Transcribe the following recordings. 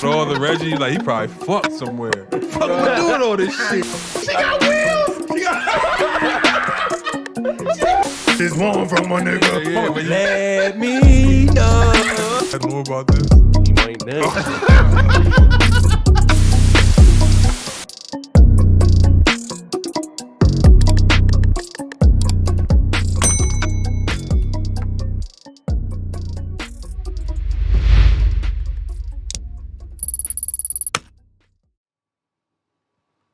saw the Reggie, like he probably fucked somewhere. Fuck, we doing all this shit. She got wheels. This one from my nigga. Yeah, but Let me know. I know about this. You might know.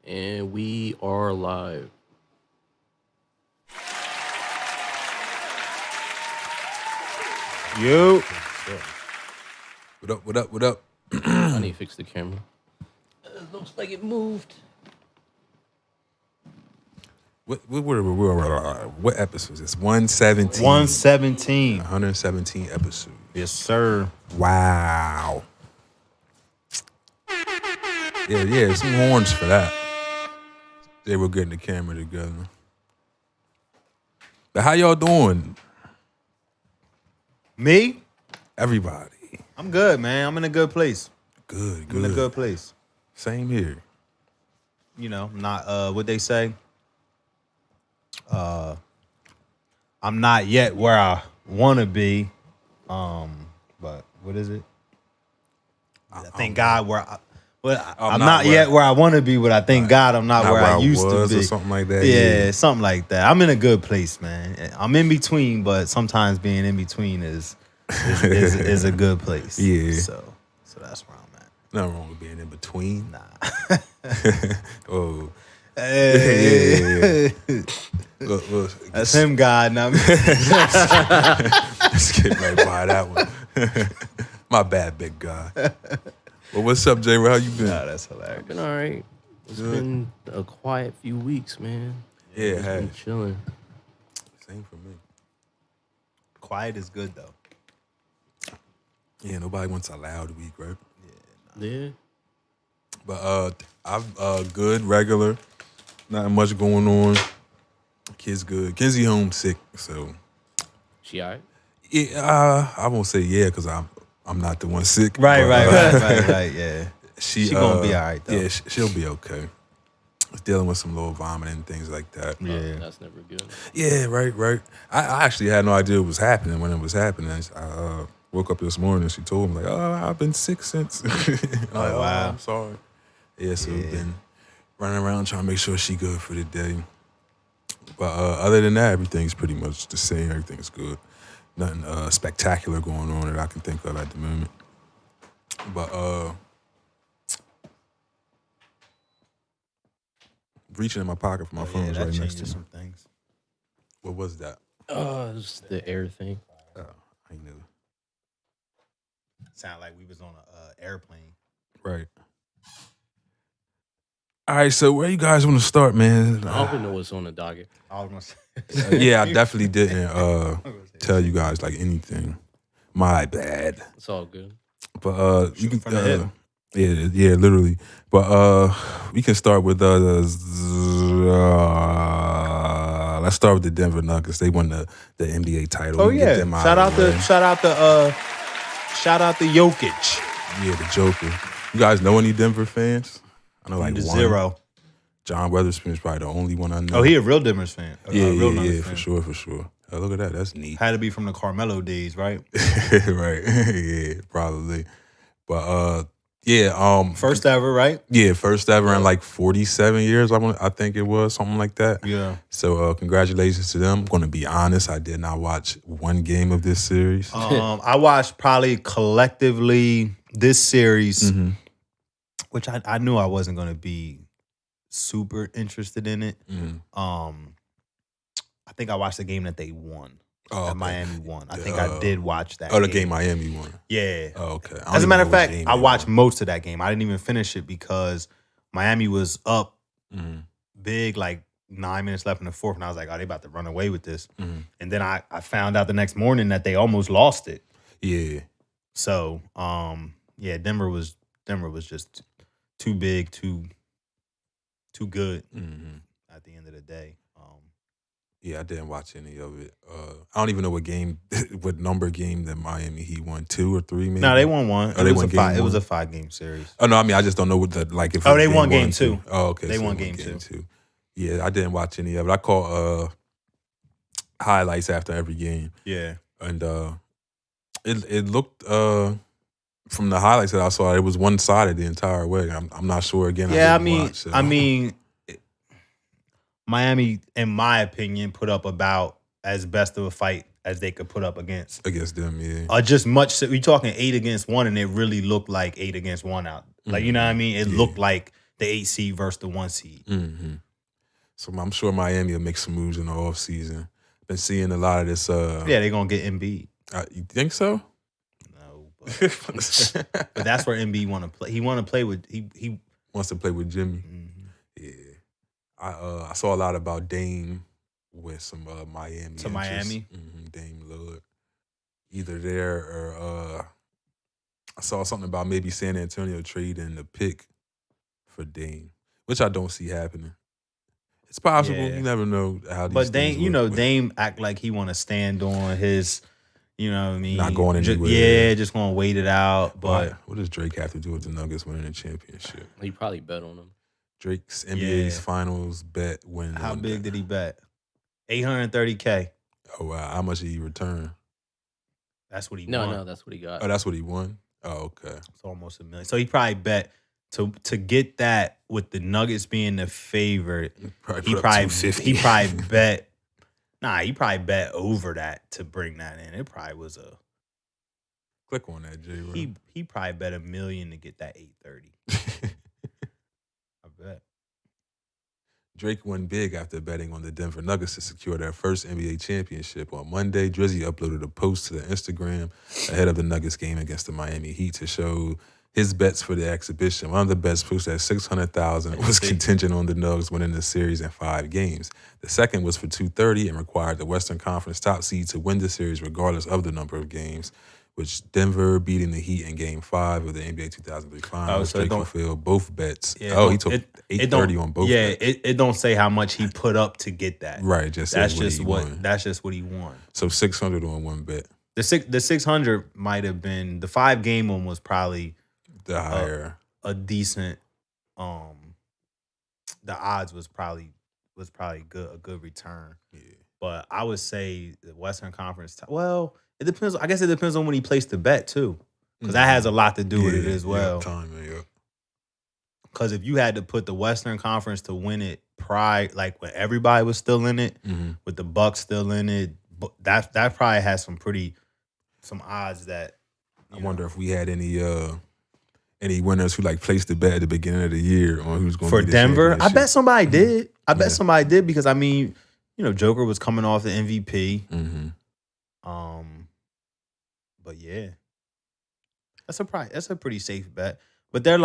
And we are live. Yo. What up, what up, what up? I need to fix the camera. It looks like it moved. What episode is this? 117. 117. 117 episodes. Yes, sir. Wow. Yeah, some horns for that. They were getting the camera together. But how y'all doing? Me? Everybody. I'm good, man. I'm in a good place. Good. I'm in a good place. Same here. You know, not what they say. I'm not yet where I want to be. But what is it? I thank God where I'm not yet where I want to be, but I thank God I'm not where I used to be. Or something like that. Yeah, something like that. I'm in a good place, man. I'm in between, but sometimes being in between is a good place. Yeah. So that's where I'm at. Nothing wrong with being in between. Nah. Oh. Hey. Yeah. Look, That's him, God. Now let's get right by that one. My bad, big guy. Well, what's up, J? How you been? Nah, that's hilarious. Been all right. It's been a quiet few weeks, man. Yeah, it Just has. been chilling. Same for me. Quiet is good though. Yeah, nobody wants a loud week, right? Yeah. But I'm good, regular. Not much going on. Kids good. Kenzie homesick, so She all right? yeah. I won't say yeah because I'm not the one sick. Right. but, Yeah. She gonna be all right though. Yeah, she'll be okay. Dealing with some little vomiting and things like that. Yeah. That's never good. Yeah, right. I actually had no idea it was happening when it was happening. I woke up this morning and she told me, like, oh, I've been sick since. Oh, wow. I'm sorry. Yeah, so we've been running around trying to make sure she good for the day. But other than that, everything's pretty much the same. Everything's good. Nothing spectacular going on that I can think of at the moment. But reaching in my pocket for my phone is that right next to changes me. some things. What was that? It's the air thing. I knew. Sound like we was on an airplane. Right. All right, so where you guys want to start, man? I don't even know what's on the docket. I was gonna say. Yeah, I definitely didn't tell you guys like anything. My bad. It's all good. But you Shoot can from the hip. yeah, literally. But we can start with let's start with the Denver Nuggets. They won the NBA title. Oh We can get yeah. them Shout out of the way. to Jokic. Yeah, the Joker. You guys know any Denver fans? I know like The one. zero. John Weatherspoon is probably the only one I know. Oh, he a real Denver fan. Yeah, Nuggets for fan. sure. Oh, look at that. That's neat. Had to be from the Carmelo days, right? Right. Yeah, probably. But First ever, right? yeah, first ever in like 47 years, I think it was, something like that. Yeah. So congratulations to them. I'm gonna be honest, I did not watch one game of this series. I watched probably collectively this series, which I knew I wasn't gonna be super interested in it. I think I watched the game that they won. Oh, That okay. Miami won. I think I did watch that. Oh, the game Miami won. Yeah. Oh, okay. As a matter of fact, I watched most of that game. I didn't even finish it because Miami was up big, like 9 minutes left in the fourth, and I was like, "Oh, they about to run away with this." And then I found out the next morning that they almost lost it. Yeah. So, Denver was just too big, too good at the end of the day. Yeah, I didn't watch any of it. I don't even know what number game that Miami Heat won, 2 or 3 maybe. No, they won one. Oh, they won game 1. It was a 5-game series. Oh no, I mean I just don't know what the like. If Oh, it was they won game 2. 2. Oh, okay. They so won game 2. Yeah, I didn't watch any of it. I caught highlights after every game. Yeah. And it looked from the highlights that I saw, it was one-sided the entire way. I'm not sure again. Yeah, I mean, Miami, in my opinion, put up about as best of a fight as they could put up against them. Yeah, just much. We talking 8 against 1, and it really looked like 8 against 1 out. Like, you know what I mean? It looked like the 8 seed versus the 1 seed. Mm-hmm. So I'm sure Miami will make some moves in the offseason. Been seeing a lot of this. Yeah, they're gonna get Embiid. You think so? No, but that's where Embiid want to play. He want to play with he wants to play with Jimmy. Mm-hmm. Yeah, I saw a lot about Dame with some Miami. To Miami, Dame Lillard, either there or I saw something about maybe San Antonio trading the pick for Dame, which I don't see happening. It's possible. Yeah. You never know how these things work. Dame act like he want to stand on his, you know what I mean? Not going anywhere. Just going to wait it out. But what does Drake have to do with the Nuggets winning a championship? He probably bet on them. Drake's NBA's finals bet win. How big did he bet? $830K. Oh, wow. How much did he return? That's what he won. No, that's what he got. Oh, that's what he won? Oh, okay. It's almost $1 million. So he probably bet to get that with the Nuggets being the favorite. He probably bet. Nah, he probably bet over that to bring that in. It probably was a. Click on that, J. He probably bet $1 million to get that $830. I bet. Drake won big after betting on the Denver Nuggets to secure their first NBA championship. On Monday, Drizzy uploaded a post to the Instagram ahead of the Nuggets game against the Miami Heat to show his bets for the exhibition. One of the bets posted at $600,000 was contingent on the Nuggets winning the series in 5 games. The second was for $230 and required the Western Conference top seed to win the series regardless of the number of games, which Denver beating the Heat in Game 5 of the NBA 2003 Finals. So Drake fulfilled both bets. He took $830 on both bets. It don't say how much he put up to get that. Right, that's just what he won. So $600 on one bet. The 600 might have been the 5-game one was probably the higher a decent the odds was probably good, a good return. Yeah. But I would say the Western Conference it depends. I guess it depends on when he placed the bet too. Because that has a lot to do with it as well. Because if you had to put the Western Conference to win it like when everybody was still in it, with the Bucks still in it, that probably has some odds that I wonder if we had any winners who placed the bet at the beginning of the year on who's going to for Denver. I bet somebody did. Somebody did because I mean, Joker was coming off the MVP. But yeah, that's a pretty safe bet. But they're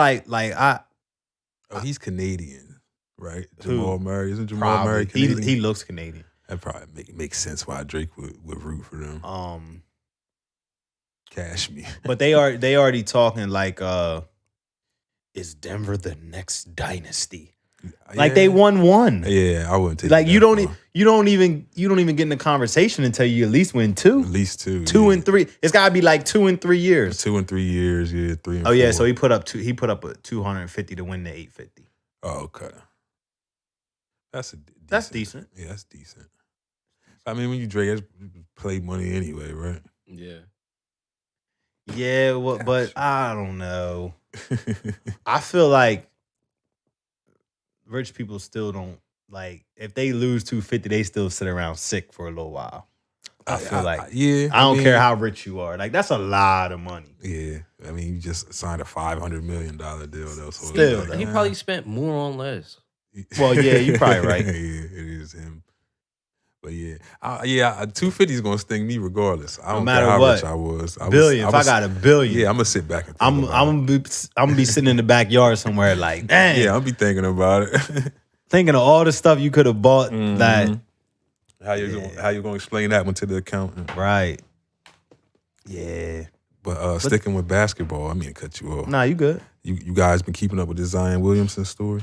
he's Canadian, right? Jamal Murray, isn't Jamal Murray Canadian? He looks Canadian. That probably makes sense why Drake would root for them. Cash me. But they already talking is Denver the next dynasty? They won one. Yeah, I wouldn't take you don't even get in the conversation until you at least win 2. At least 2. 2 and 3. It's gotta be 2 and 3 years. 2 and 3 years, 3 and 4. Oh yeah, so he put up a 250 to win the 850. Oh, okay. That's decent. Yeah, that's decent. I mean, when you Drake, play money anyway, right? Yeah. Yeah, but I don't know. I feel like rich people still don't if they lose 250, they still sit around sick for a little while. I feel I don't care how rich you are. That's a lot of money. Yeah, I mean, you just signed a $500 million deal though. So still, he probably spent more on less. Well, yeah, you're probably right. Yeah, it is him. But yeah, 250 is gonna sting me regardless. I don't care how rich I was. If I got $1 billion, yeah, I'm gonna sit back and I'm gonna be sitting in the backyard somewhere dang. Yeah, I'll be thinking about it. Thinking of all the stuff you could have bought that. How you gonna explain that one to the accountant? Right. Yeah. But sticking with basketball, I mean, cut you off. Nah, you good. You guys been keeping up with this Zion Williamson story?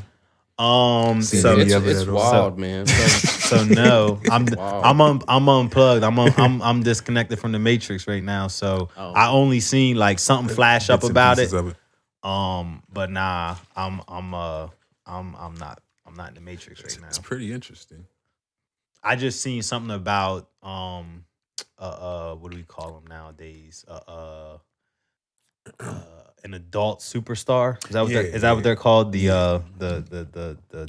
It's wild, man. So So no, Wow. I'm unplugged. I'm disconnected from the matrix right now. So I only seen like something flash up Bits and about pieces it. of it. But nah, I'm not in the matrix right now. It's pretty interesting. I just seen something about what do we call them nowadays? An adult superstar. Is that what is that what they're called? The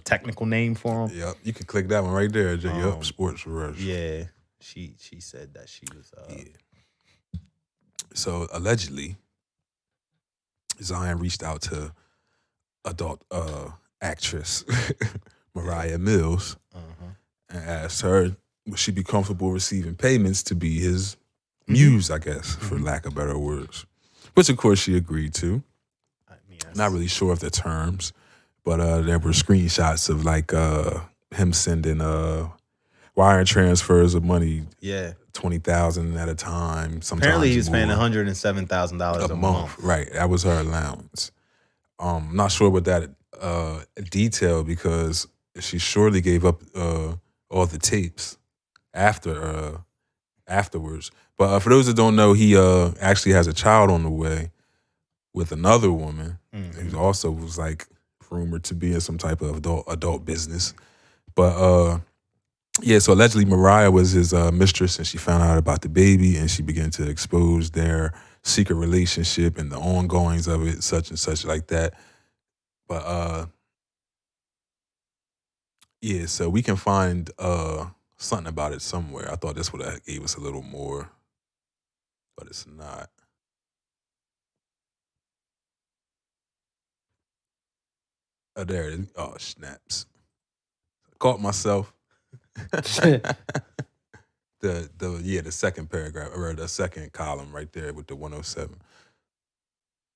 technical name for them? Yep, you can click that one right there. Yep, Sports Rush. Yeah, she said that she was. So allegedly, Zion reached out to adult actress Moriah Mills and asked her would she be comfortable receiving payments to be his muse, I guess, for lack of better words. Which of course she agreed to. Not really sure of the terms, but there were screenshots of like him sending wire transfers of money. Yeah, $20,000 at a time. Sometimes apparently he was more. paying $107,000 a month. Right, that was her allowance. I'm not sure what that detail because she surely gave up all the tapes afterwards. But for those that don't know, he actually has a child on the way with another woman who also was like rumored to be in some type of adult business. But yeah, so allegedly Moriah was his mistress, and she found out about the baby, and she began to expose their secret relationship and the ongoings of it, such and such like that. But yeah, so we can find something about it somewhere. I thought this would have gave us a little more, but it's not. Oh, there it is. Oh, snaps. Caught myself. The second paragraph or the second column right there with the 107.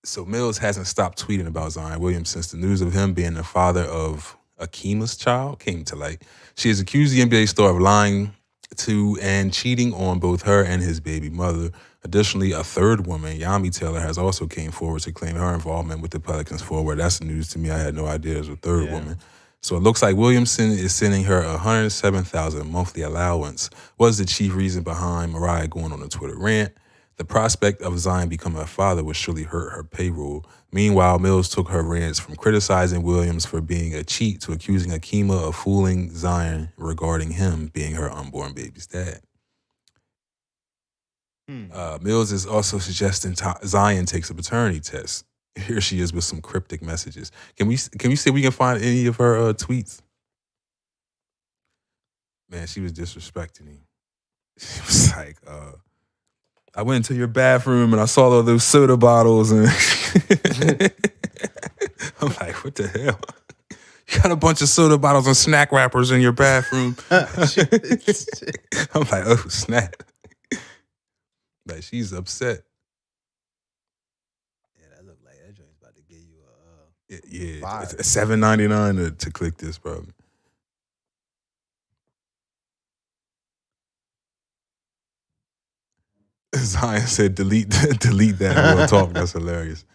So Mills hasn't stopped tweeting about Zion Williams since the news of him being the father of Akima's child came to light. She has accused the NBA star of lying to and cheating on both her and his baby mother. Additionally, a third woman, Yami Taylor, has also came forward to claim her involvement with the Pelicans forward. That's news to me. I had no idea there was a third woman. So it looks like Williamson is sending her $107,000 monthly allowance. Was the chief reason behind Moriah going on a Twitter rant? The prospect of Zion becoming a father would surely hurt her payroll. Meanwhile, Mills took her rants from criticizing Williams for being a cheat to accusing Akima of fooling Zion regarding him being her unborn baby's dad. Mills is also suggesting Zion takes a paternity test. Here she is with some cryptic messages. Can we see if we can find any of her tweets? Man, she was disrespecting him. She was like, I went into your bathroom and I saw all those soda bottles and I'm like, what the hell? You got a bunch of soda bottles and snack wrappers in your bathroom. I'm like, oh, snap. Like, she's upset. Yeah, that look like that joint's about to give you a it's $7.99 to click this, bro. Zion said, delete that. Real talk. That's hilarious.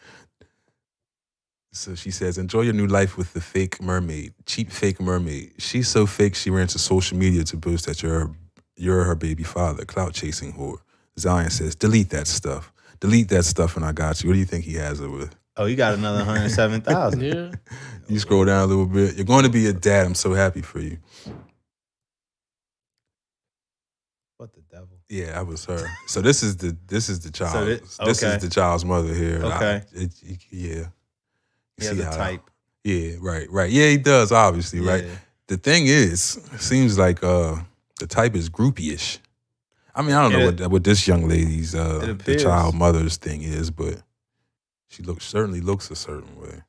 So she says, enjoy your new life with the fake mermaid, cheap fake mermaid. She's so fake she ran to social media to boast that you're her baby father, clout chasing whore. Zion says, delete that stuff. Delete that stuff and I got you. What do you think he has it with? Oh, you got another 107,000. Yeah. You scroll down a little bit. You're going to be a dad. I'm so happy for you. What the devil? Yeah, that was her. So this is the child. So This is the child's mother here. Okay. Yeah. He has a type. Yeah, right. Yeah, he does, obviously, right? The thing is, it seems like the type is groupie-ish. I mean, I don't know what this young lady's the child mother's thing is, but she certainly looks a certain way.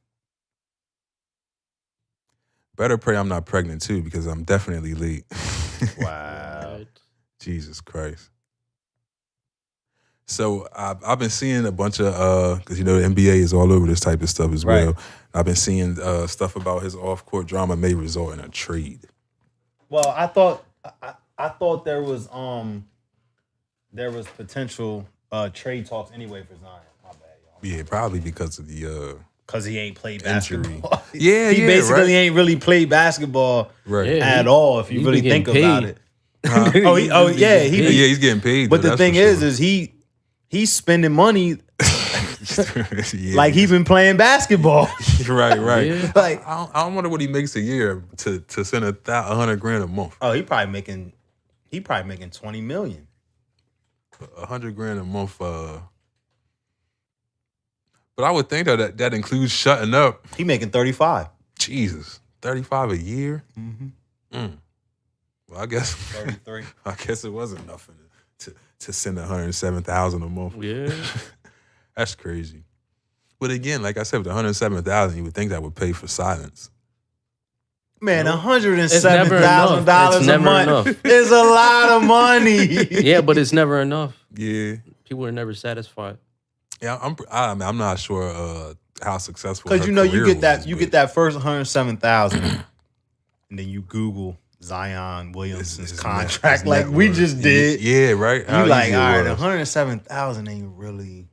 Better pray I'm not pregnant too, because I'm definitely late. Wow. Jesus Christ. So I've been seeing a bunch of because the NBA is all over this type of stuff as well. I've been seeing stuff about his off-court drama may result in a trade. Well, I thought there was potential trade talks anyway for Zion. My bad, y'all. Yeah, probably because of the Because he ain't played Injury. basketball. Yeah, he basically right. ain't really played basketball Right. at all. If you he's really been think getting about paid. it. Yeah, He's getting paid. But though, the that's thing for is sure. he's spending money Yeah. like he's been playing basketball. right. Yeah. Like, I don't wonder what he makes a year to send $100,000 a month. oh, he probably making 20 million. $100,000 a month. But I would think that includes shutting up. He making 35. Jesus, 35 a year. Mm-hmm. Well, I guess 33. I guess it wasn't nothing to send $107,000 a month. Yeah. That's crazy. But again, like I said, with $107,000, you would think that would pay for silence. Man, Nope. $107,000 It's a never month enough. is a lot of money. Yeah, but it's never enough. Yeah, People are never satisfied. yeah. I'm not sure how successful. Because her you career get that was, but that first 107,000, and then you Google Zion Williamson's his contract net like we worth. just did. Yeah, right. You How like, easy it all right, was. 107,000 ain't really.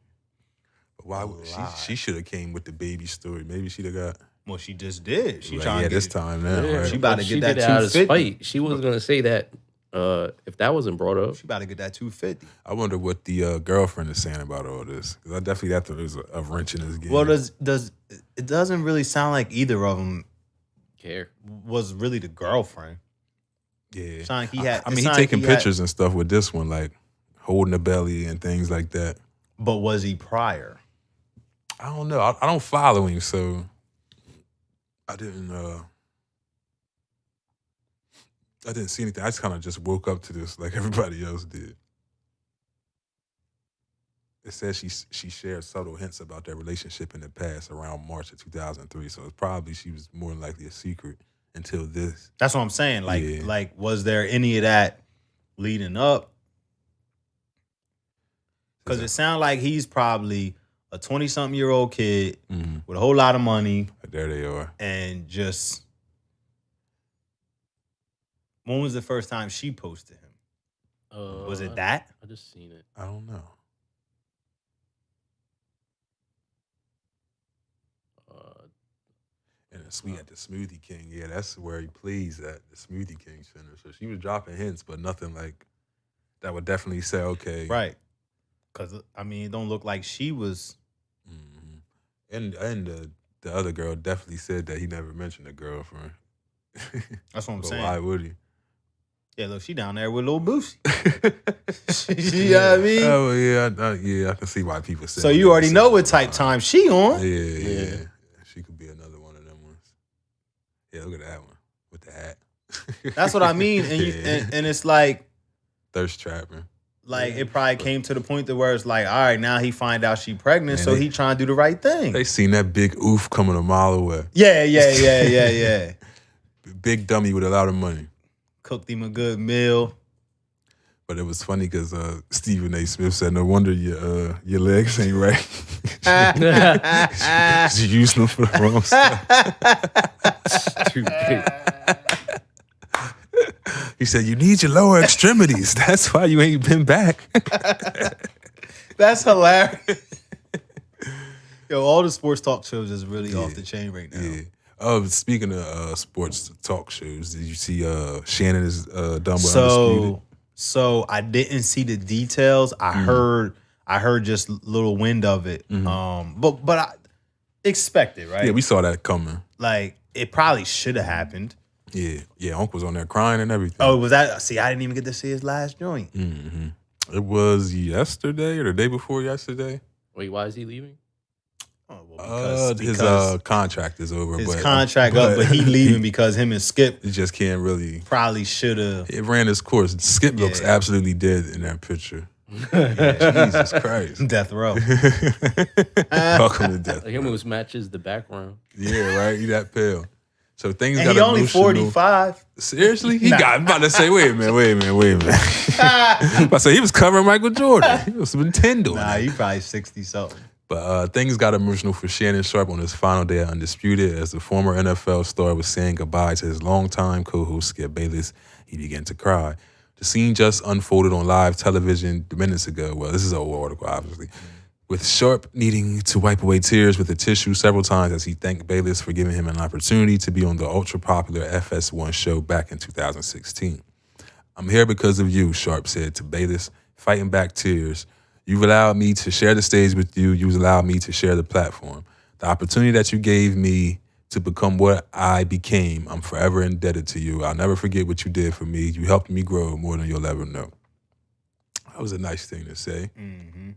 Why would she should have came with the baby story? Maybe she'd have got. Well, she just did. She Right, trying yeah, to this get time now. Yeah, Right? She about to she get that did it out of 250. spite. She was gonna say that if that wasn't brought up. She about to get that 250. I wonder what the girlfriend is saying about all this. Because I definitely thought there was a wrench in this game. Well, does it doesn't really sound like either of them Care. was really the girlfriend. Yeah. Sound like he had. I mean, it he sound like taking he had- pictures and stuff with this one, like holding the belly and things like that. but was he prior? I don't know. I don't follow him, so I didn't see anything. I just kind of just woke up to this like everybody else did. It says she shared subtle hints about their relationship in the past around March of 2003. So it's probably she was more than likely a secret until this. That's what I'm saying. Like, Yeah. like was there any of that leading up? Because it sounds like he's probably a 20-something-year-old kid with a whole lot of money There they are. and just. When was the first time she posted him? Was it that? I just seen it. I don't know. And at the Smoothie King, yeah, that's where he plays at, the Smoothie King Center. So she was dropping hints, but nothing like that would definitely say, okay. Right. Because, I mean, it don't look like she was. And the other girl definitely said that he never mentioned a girlfriend. That's what I'm But saying. why would he? Yeah, look, she down there with Lil Boosie. You know what I mean? Oh, yeah, I can see why people say So you already know what type time she on. Yeah. She could be another one of them ones. Yeah, look at that one with the hat. That's what I mean. And you, and it's like Thirst trapping. Like it probably came to the point to where it's like, all right, now he find out she pregnant, Man, so he trying to do the right thing. They seen that big oof coming a mile away. Yeah. Big dummy with a lot of money. Cooked him a good meal. But it was funny because Stephen A. Smith said, "No wonder your legs ain't right. You using them for the wrong stuff." Stupid. He said, "You need your lower extremities. That's why you ain't been back." That's hilarious. Yo, all the sports talk shows is really off the chain right now. Yeah. Oh, speaking of sports talk shows, did you see Shannon is done with Undisputed? So I didn't see the details. I heard just a little wind of it. But I expect it, right? Yeah, we saw that coming. Like it probably should have happened. Yeah, Unc was on there crying and everything. Oh, was that? See, I didn't even get to see his last joint. It was yesterday or the day before yesterday. Wait, why is he leaving? Oh, well, His contract is over. his but, contract up, but he leaving because him and Skip he just can't really. probably should have. It ran his course. Skip looks Yeah. absolutely dead in that picture. Jesus Christ. Death row. Welcome to death. Like, him almost matches the background. Yeah, right. He that pale. So things And got he only emotional. 45. Seriously? He got I'm about to say, wait a minute. I'm about to say he was covering Michael Jordan. He was Nintendo. Nah, he probably 60 something. But things got emotional for Shannon Sharp on his final day at Undisputed as the former NFL star was saying goodbye to his longtime co-host Skip Bayless. He began to cry. The scene just unfolded on live television minutes ago. Well, this is an old article, obviously. with Sharp needing to wipe away tears with a tissue several times as he thanked Bayless for giving him an opportunity to be on the ultra-popular FS1 show back in 2016. I'm here because of you, Sharp said to Bayless, fighting back tears. You've allowed me to share the stage with you. You've allowed me to share the platform. The opportunity that you gave me to become what I became, I'm forever indebted to you. I'll never forget what you did for me. You helped me grow more than you'll ever know. That was a nice thing to say. Mm-hmm.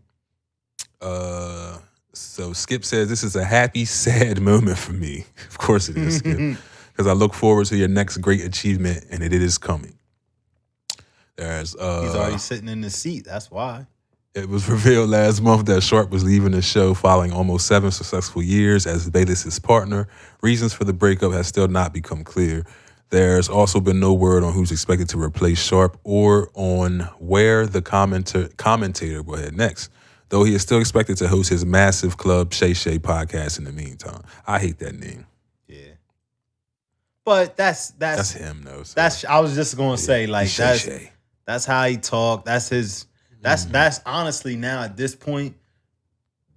So Skip says, this is a happy, sad moment for me. Of course it is, Skip. Because I look forward to your next great achievement, and it is coming. There's He's already sitting in the seat. That's why. It was revealed last month that Sharp was leaving the show following almost 7 successful years as Bayless' partner. Reasons for the breakup has still not become clear. There's also been no word on who's expected to replace Sharp or on where the commentator will head next, though he is still expected to host his massive Club Shay Shay podcast in the meantime. I hate that name. Yeah. But that's him, though. So. I was just going to say, like, Shay Shay. That's how he talk. That's his... That's honestly now at this point,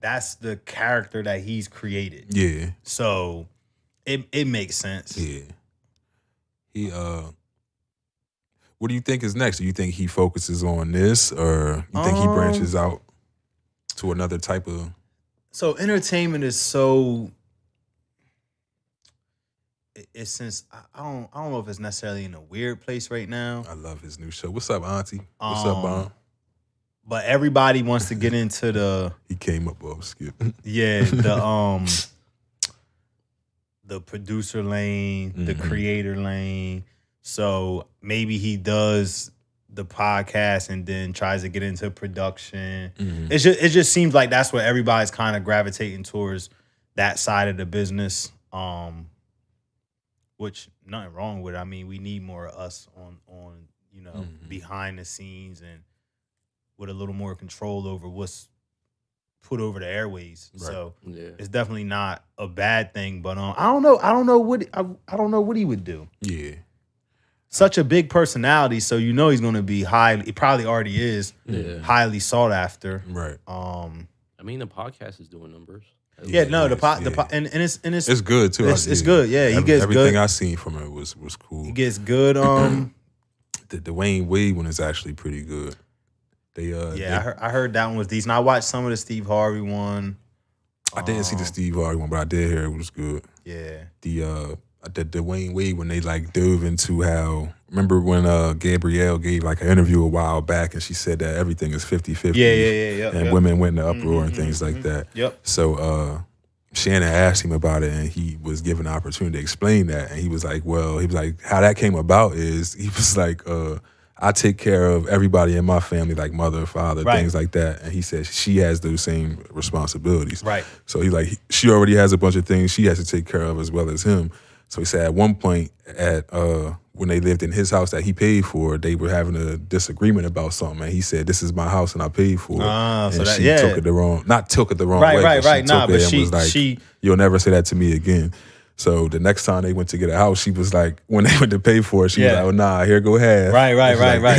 that's the character that he's created. Yeah. So it makes sense. Yeah. He what do you think is next? Do you think he focuses on this, or you think he branches out to another type of? So entertainment is so. It's since I don't know if it's necessarily in a weird place right now. I love his new show. What's up, Auntie? What's up, Mom? But everybody wants to get into the. He came up off Skip. Yeah, the producer lane, the creator lane. So maybe he does the podcast and then tries to get into production. Mm-hmm. It just seems like that's what everybody's kind of gravitating towards, that side of the business. Which nothing wrong with it. I mean, we need more of us on behind the scenes and with a little more control over what's put over the airways. Right. So it's definitely not a bad thing. But I don't know what he would do. Yeah. Such a big personality, so he's going to be he probably already is highly sought after. Right. I mean, the podcast is doing numbers. Yeah, no, it's good too. It's good. Yeah, he gets everything good. I seen from it was cool. He gets good. The Dwayne Wade one is actually pretty good. I heard that one was decent. I watched some of the Steve Harvey one. I didn't see the Steve Harvey one, but I did hear it was good. Yeah. The Dwayne Wade when they like dove into how, remember when Gabrielle gave like an interview a while back and she said that everything is 50-50. Yeah. And women went in the uproar and things like that. Yep. So Shannon asked him about it and he was given the opportunity to explain that. And he was like, how that came about is, he was like, I take care of everybody in my family, like mother, father, things like that. And he said she has those same responsibilities. Right. So he's like, she already has a bunch of things she has to take care of as well as him. So he said at one point when they lived in his house that he paid for, they were having a disagreement about something. And he said, this is my house and I paid for it. And so she took it the wrong way. But she was like, you'll never say that to me again. So the next time they went to get a house, she was like, when they went to pay for it, she was like, oh, nah, here go half. Right.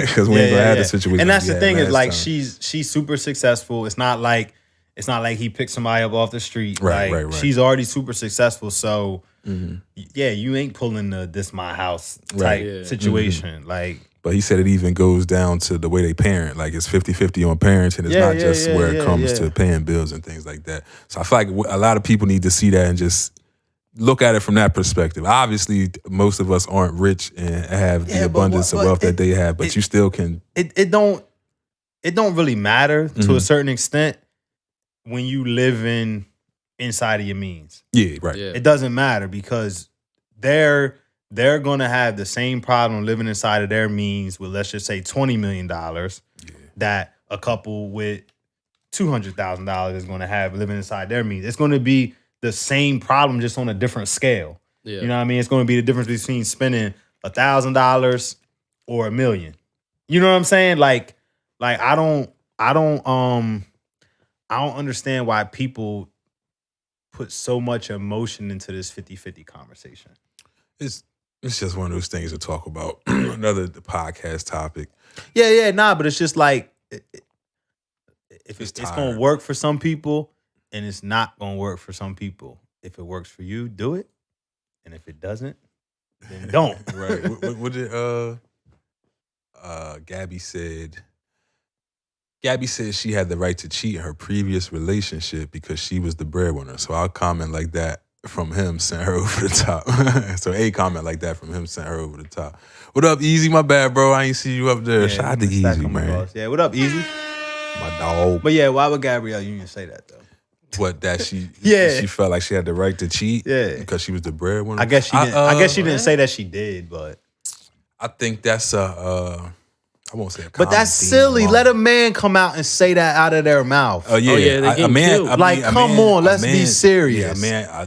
Because we ain't gonna have the situation. And that's the thing is like, she's super successful. It's not like he picked somebody up off the street. Right. She's already super successful. So you ain't pulling the this my house type situation. Like, but he said it even goes down to the way they parent. Like it's 50-50 on parents, and it's not just where it comes to paying bills and things like that. So I feel like a lot of people need to see that and just look at it from that perspective. Obviously, most of us aren't rich and have the abundance of wealth that they have, but you still can. It don't really matter to a certain extent when you live inside of your means. Yeah, right. Yeah. It doesn't matter because they're gonna have the same problem living inside of their means with, let's just say, $20 million that a couple with $200,000 is gonna have living inside their means. It's gonna be the same problem, just on a different scale. Yeah. You know what I mean? It's going to be the difference between spending $1,000 or $1 million. You know what I'm saying? Like I don't understand why people put so much emotion into this 50-50 conversation. It's just one of those things to talk about. Another podcast topic. Yeah, but it's just like if It's it's tired. gonna work for some people, and it's not gonna work for some people. If it works for you, do it, and if it doesn't, then don't. Right. What did Gabby said? Gabby said she had the right to cheat in her previous relationship because she was the breadwinner. So I'll comment like that from him, sent her over the top. So a comment like that from him sent her over the top. What up, Easy? My bad, bro. I ain't see you up there. Shout out to Easy, man. Yeah, what up, Easy? My dog. But yeah, why would Gabrielle Union say that though? What, that she Yeah. she felt like she had the right to cheat? Yeah. Because she was the breadwinner? I guess she didn't. I guess she didn't say that she did, but I think that's I won't say a but that's silly. Let a man come out and say that out of their mouth. Oh yeah, yeah, they getting killed. Come on, let's be serious. Yeah,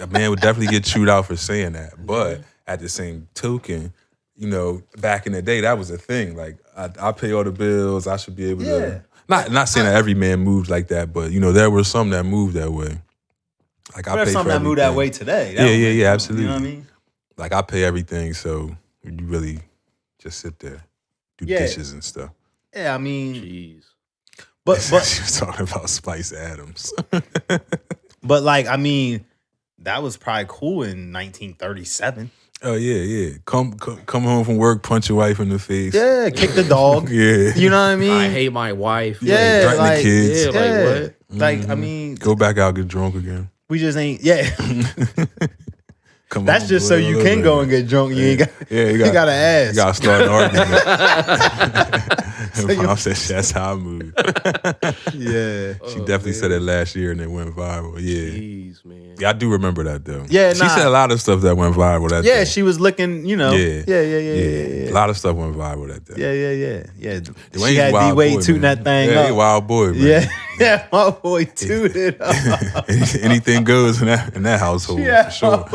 a man would definitely get chewed out for saying that. But at the same token, you know, back in the day, that was a thing. Like, I pay all the bills. I should be able to. Not saying that every man moved like that, but you know, there were some that moved that way. Like, I There's pay some for that move that everything. way today. Yeah, absolutely. You know what I mean? Like, I pay everything, so you really just sit there, do dishes and stuff. Yeah, I mean, Jeez. but She was talking about Spice Adams. but like, I mean, that was probably cool in 1937. Oh yeah. Come home from work, punch your wife in the face. Yeah, kick the dog. Yeah. You know what I mean? I hate my wife. Yeah, threaten the like, kids. Yeah, like what? Like, I mean, Go back out, get drunk again. we just ain't. Yeah, Come that's on, just boy, so you a can little go bit. and get drunk. You ain't got. Yeah, You gotta ask. You gotta start an argument. Mom said that's how I move. Yeah. She definitely said it last year and it went viral. Yeah. Jeez, man. Yeah, I do remember that though. Yeah, she nah. said a lot of stuff that went viral that Yeah, day. she was looking. You know. Yeah. Yeah. A lot of stuff went viral that day. Yeah. Dwayne's She a had wild D-Wade boy, tooting man. that thing Yeah, he a up. wild boy, man. Yeah, my boy tooted up. Anything goes in that household, Yeah. for sure.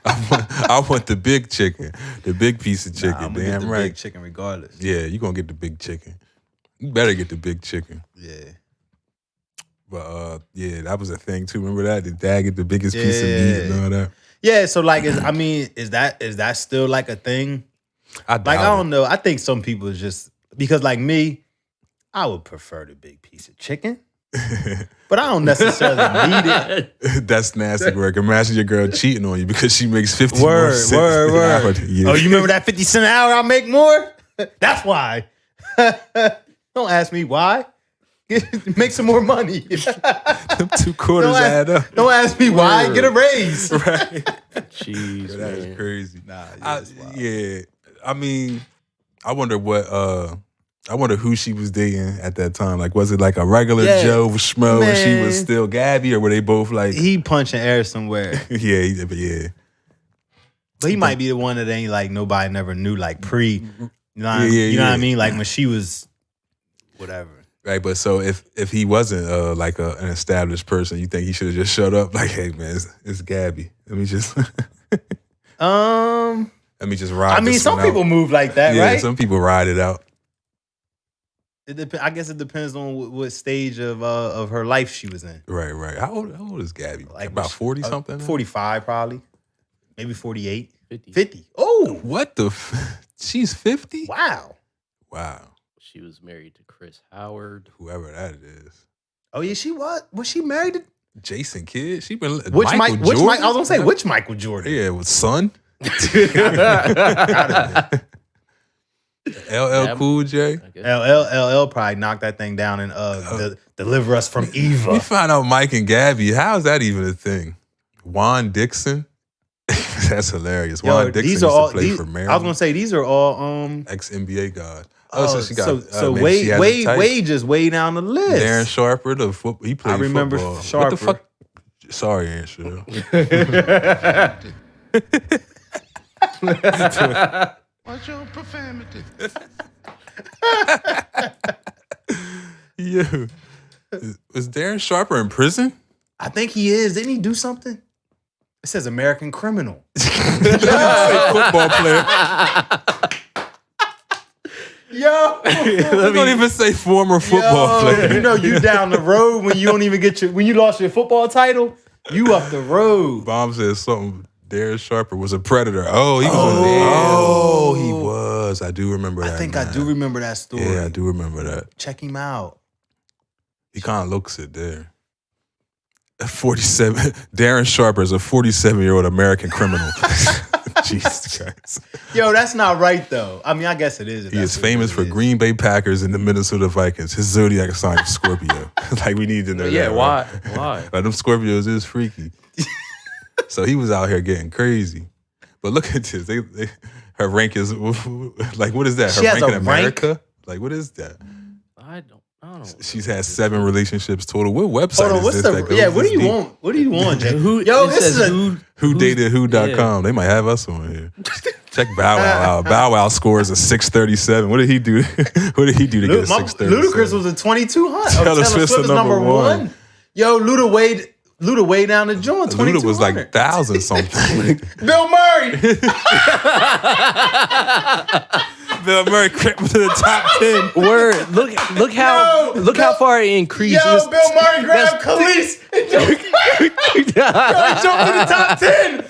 I want the big chicken, the big piece of chicken. I'm gonna Damn get the right. big chicken regardless. Yeah, you gonna get the big chicken. You better get the big chicken. Yeah. But yeah, that was a thing too. Remember that? Did dad get the biggest piece of meat and all that? Yeah, so like, is that still like a thing? I Like, I doubt don't know. I think some people is just because, like me, I would prefer the big piece of chicken, but I don't necessarily need it. it. That's nasty work. Imagine your girl cheating on you because she makes 50 more Word. cents an hour than you. Oh, you remember that 50 cent an hour I make more? That's why. Don't ask me why. Make some more money. Them 2 quarters add up. Don't ask me why. Word. Get a raise. Right. Jeez, That's man. crazy. Nah, Yeah. I mean, I wonder who she was dating at that time. Like, was it like a regular Yeah. Joe Schmo and she Man. was still Gabby, or were they both like? He punching air somewhere. Yeah. But he might be the one that ain't like nobody never knew, like pre. You know what I mean? Like when she was whatever. Right, but so if he wasn't like an established person, you think he should have just shut up? Like, hey man, it's Gabby. Let me just ride. I mean, this some one out. people move like that, Yeah, right? some people ride it out. I guess it depends on what stage of her life she was in. Right. How old is Gabby? Like about 40 something? 45 probably. Maybe 48. 50. 50. Oh, What the? She's 50? wow. Wow. She was married to Chris Howard. Whoever that is. Oh yeah, she was. Was she married to Jason Kidd? She been which Michael Mike? Which Jordan? Mike? I was gonna say which Michael Jordan. Yeah, with son. LL Cool J. I guess. LL probably knocked that thing down and deliver us from We evil. find out Mike and Gabby. How is that even a thing? Juan Dixon. That's hilarious. Yo, Juan Dixon these used are all. to play These, for I was Maryland. gonna say these are all. Ex NBA god. So she got. so maybe she has a type. Wade just way down the list. Darren Sharper, the football. He played I remember football. What Sharper. the fuck? Sorry, Ansel. What's your profanity? Yeah. Was Darren Sharper in prison? I think he is. Didn't he do something? It says American criminal. Football player. Yo, Don't even say former football player. You know you down the road when you don't even get when you lost your football title. You up the road. Bomb says something. Darren Sharper was a predator. Oh, he was. Oh. He was. I do remember that. I think man. I do remember that story. Yeah, I do remember that. Check him out. He kind of looks it there. 47. Darren Sharper is a 47-year-old American criminal. Jesus Christ. Yo, that's not right though. I mean, I guess it is. He is famous for Green Bay Packers and the Minnesota Vikings. His zodiac sign is Scorpio. Like, we need to know Yeah, that. why? Right? Why? Like, them Scorpios is freaky. So he was out here getting crazy. But look at this. Her rank is, like, what is that? She Her has rank a in America? Like, what is that? I don't know. She's had 7 relationships total. What website Hold on, is what's this? the that goes what do this you deep? want? What do you want, Jay? Who? Yo, it this says is a WhoDatedWho.com. They might have us on here. Check Bow Wow out. Bow Wow scores a 637. What did he do? What did he do to get a 637? Ludacris was a 2200. Taylor Swift's Swift is number one. Yo, Luda way down the joint. Luda was like 1,000 something. Bill Murray. Bill Murray crept to the top 10. Word. Look how far it increased. Yo, Bill Murray grabbed Kelis and jumped in the top 10.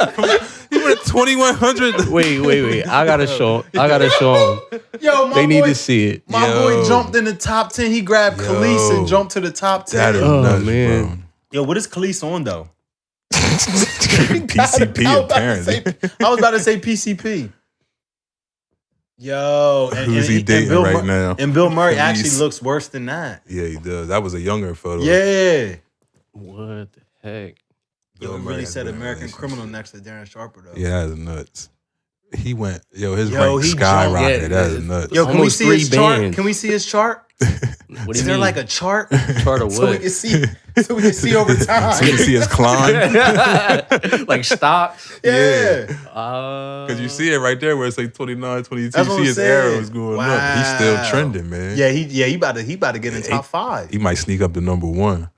He went 2,100. Wait. I gotta show him. Yo, They need to see it. My boy jumped in the top 10. He grabbed Kelis and jumped to the top 10. That is nuts, man. bro. Yo, what is Kelis on though? PCP apparently. I was about to say PCP. Yo, Who's he dating right now? And Bill Murray Kelis. actually looks worse than that. Yeah, he does. That was a younger photo. Yeah. What the heck? Yo, it Murray really has said been in a American relationship. criminal next to Darren Sharper though. Yeah, that's nuts. He went, his Yo, rank he skyrocketed. jumped. That is Yeah, nuts. Yo, can we Almost see 3 his chart? bands. Can we see his chart? What do Is you there mean? like a chart? Chart of So we what? can see over time. So you can see his climb. Like stocks? Yeah. Because you see it right there where it's like 29, 22. That's You what see I'm his saying. arrows going up. He's still trending, man. Yeah, he about to get in top 5. He might sneak up to number 1.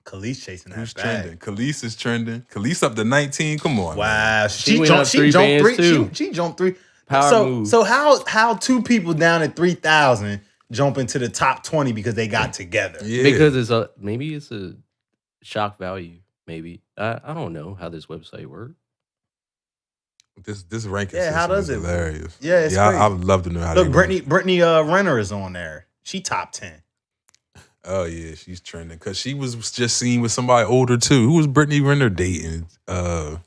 Kelis chasing that Who's bag. trending? Kelis is trending. Kelis up to 19. Come on. Man. Wow, She went up 3 jumped bands, 3. too. She jumped 3. Power move. So how 2 people down at 3,000 jump into the top 20 because they got together? Yeah. Because maybe it's a shock value. Maybe I don't know how this website works. This ranking Yeah, how system does is it work? hilarious. Yeah, it's crazy. I would love to know how Look, they work. Brittany Renner is on there. She top 10. Oh, yeah, she's trending. Because she was just seen with somebody older, too. Who was Brittany Renner dating? Whoa,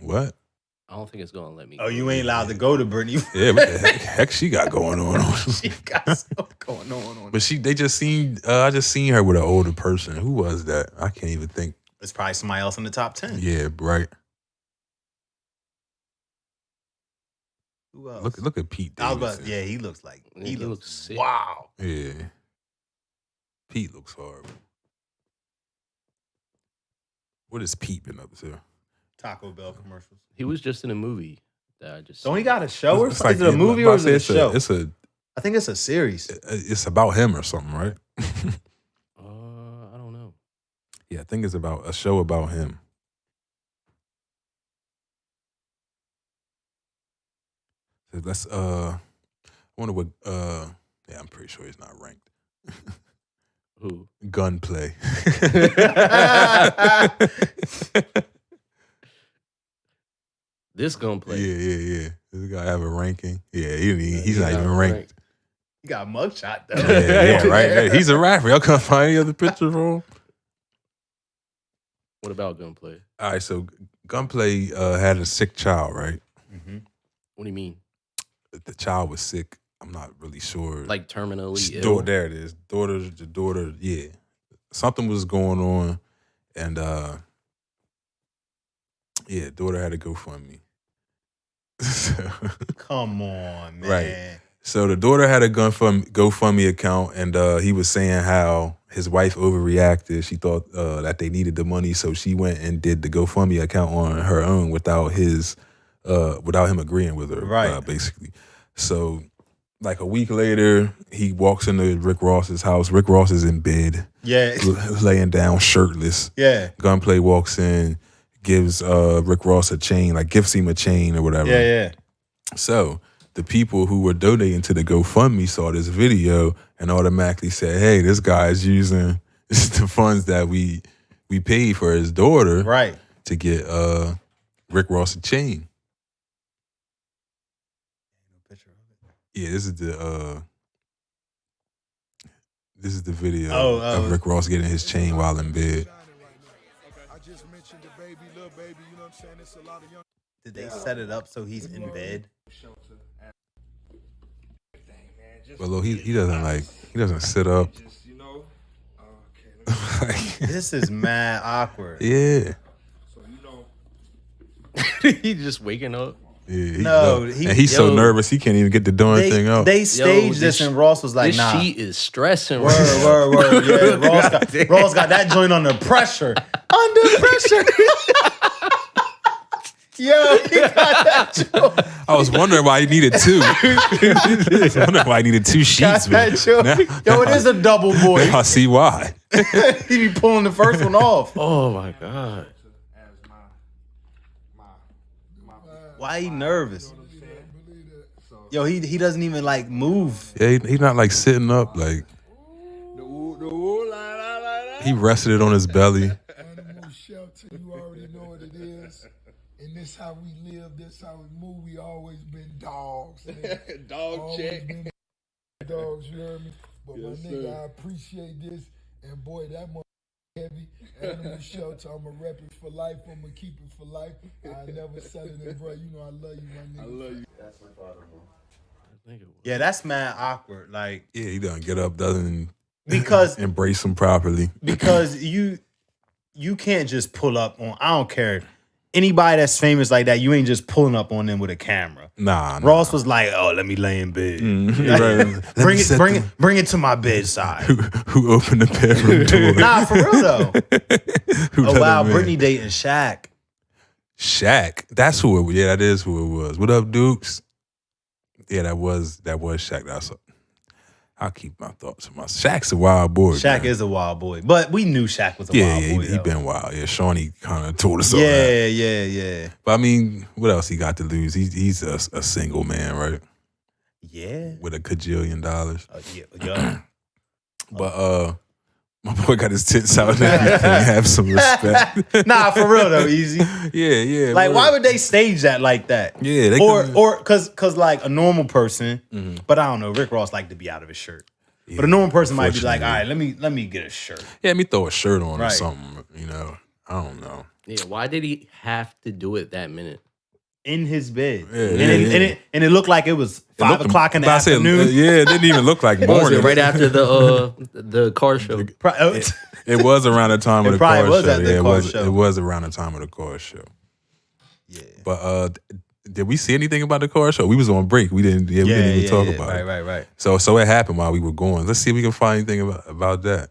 what? I don't think it's gonna let me. Oh, you ain't allowed to go to Brittany. Yeah, what the heck she got going on? She got stuff going on. But they just seen, I just seen her with an older person. Who was that? I can't even think. It's probably somebody else in the top 10. Yeah, right. Who else? Look at Pete I was Davidson. about, yeah, he looks like He looks sick. Wow. Yeah. Pete looks horrible. What is Pete been up to? Taco Bell commercials. He was just in a movie that I just. Don't he seen. got a show or It's something? Is it a movie or is it a it's show? I think it's a series. It's about him or something, right? I don't know. Yeah, I think it's about a show about him. So let's I wonder what yeah, I'm pretty sure he's not ranked. Who? Gunplay. This Gunplay. Yeah. This guy have a ranking. Yeah, he's not even ranked. He got a mugshot though. Yeah, right. Yeah, he's a rapper. Y'all can't find any other pictures of him. What about Gunplay? All right, so Gunplay had a sick child, right? Mm-hmm. What do you mean? The child was sick. I'm not really sure. Like terminally ill? There it is. The daughter, yeah. Something was going on, and yeah, daughter had to GoFundMe. Come on, man. Right. So the daughter had a GoFundMe account, and he was saying how his wife overreacted. She thought that they needed the money, so she went and did the GoFundMe account on her own without him agreeing with her, Right. basically. So, like a week later, he walks into Rick Ross's house. Rick Ross is in bed, Yeah. laying down, shirtless. Yeah. Gunplay walks in, gives Rick Ross a chain, like gifts him a chain or whatever. Yeah. So the people who were donating to the GoFundMe saw this video and automatically said, "Hey, this guy is using the funds that we paid for his daughter, Right. to get Rick Ross a chain." Yeah, this is the This is the video Oh. of Rick Ross getting his chain while in bed. I just mentioned the baby, little baby, you know what I'm saying? It's a lot of young. Did they set it up so he's in bed? But look, he doesn't sit up. Like, This is mad awkward. yeah. He just waking up. Yeah, No, he's so nervous he can't even get the darn thing up. They staged this and Ross was like, This nah. sheet is stressing. Word. Yeah, Ross got that joint under pressure. Under pressure. Yo, he got that joint. I was wondering why he needed two. I was wondering why he needed two sheets. Got that joint. Yo, it is a double boy. I see why. He be pulling the first one off. Oh my god. Why he nervous? Yo, he doesn't even like move. Yeah, he's not like sitting up. Like he rested it on his belly. Animal shelter, you already know what it is. And this how we live, this how we move. We always been dogs. Man. Dog check. Been dogs, you heard me? But my nigga, I appreciate this. And boy, that mother heavy. Animal shelter, I'ma rep it for life. I'ma keep it for life. I never said it, and bro, you know I love you, my nigga. I love you. Yeah, that's mad awkward. Like, Yeah, he doesn't get up, doesn't because embrace him properly. you can't just pull up on, I don't care. Anybody that's famous like that, you ain't just pulling up on them with a camera. Nah. Ross was like, "Oh, let me lay in bed. Right. Bring it to my bedside." Who opened the bedroom door? Nah, for real though. Who Oh let wow, him in? Brittany dating Shaq. Shaq. That's who it was. Yeah, that is who it was. What up, Dukes? Yeah, that was Shaq. I'll keep my thoughts to myself. Shaq's a wild boy. Shaq man. is a wild boy, but we knew Shaq was a wild boy. he been wild. Yeah, Shawnee kind of told us all Yeah, that. yeah. But I mean, what else he got to lose? He's a single man, right? Yeah. With $1 kajillion. Yeah. But my boy got his tits out and everything. Have some respect. Nah, for real though, easy. Yeah. Like, why would they stage that like that? Yeah, they or cause like a normal person, but I don't know. Rick Ross like to be out of his shirt, but a normal person might be like, all right, let me get a shirt. Yeah, let me throw a shirt on or Right. something. You know, I don't know. Yeah, why did he have to do it that minute? In his bed, Yeah. And it looked like it was 5 o'clock in the afternoon. Yeah, it didn't even look like What was morning. it, right after the car show? It was around the time of the probably car was show. at the Yeah, car show. It was around the time of the car show. Yeah. But did we see anything about the car show? We was on break. We didn't even talk about it. Right. So it happened while we were going. Let's see if we can find anything about that.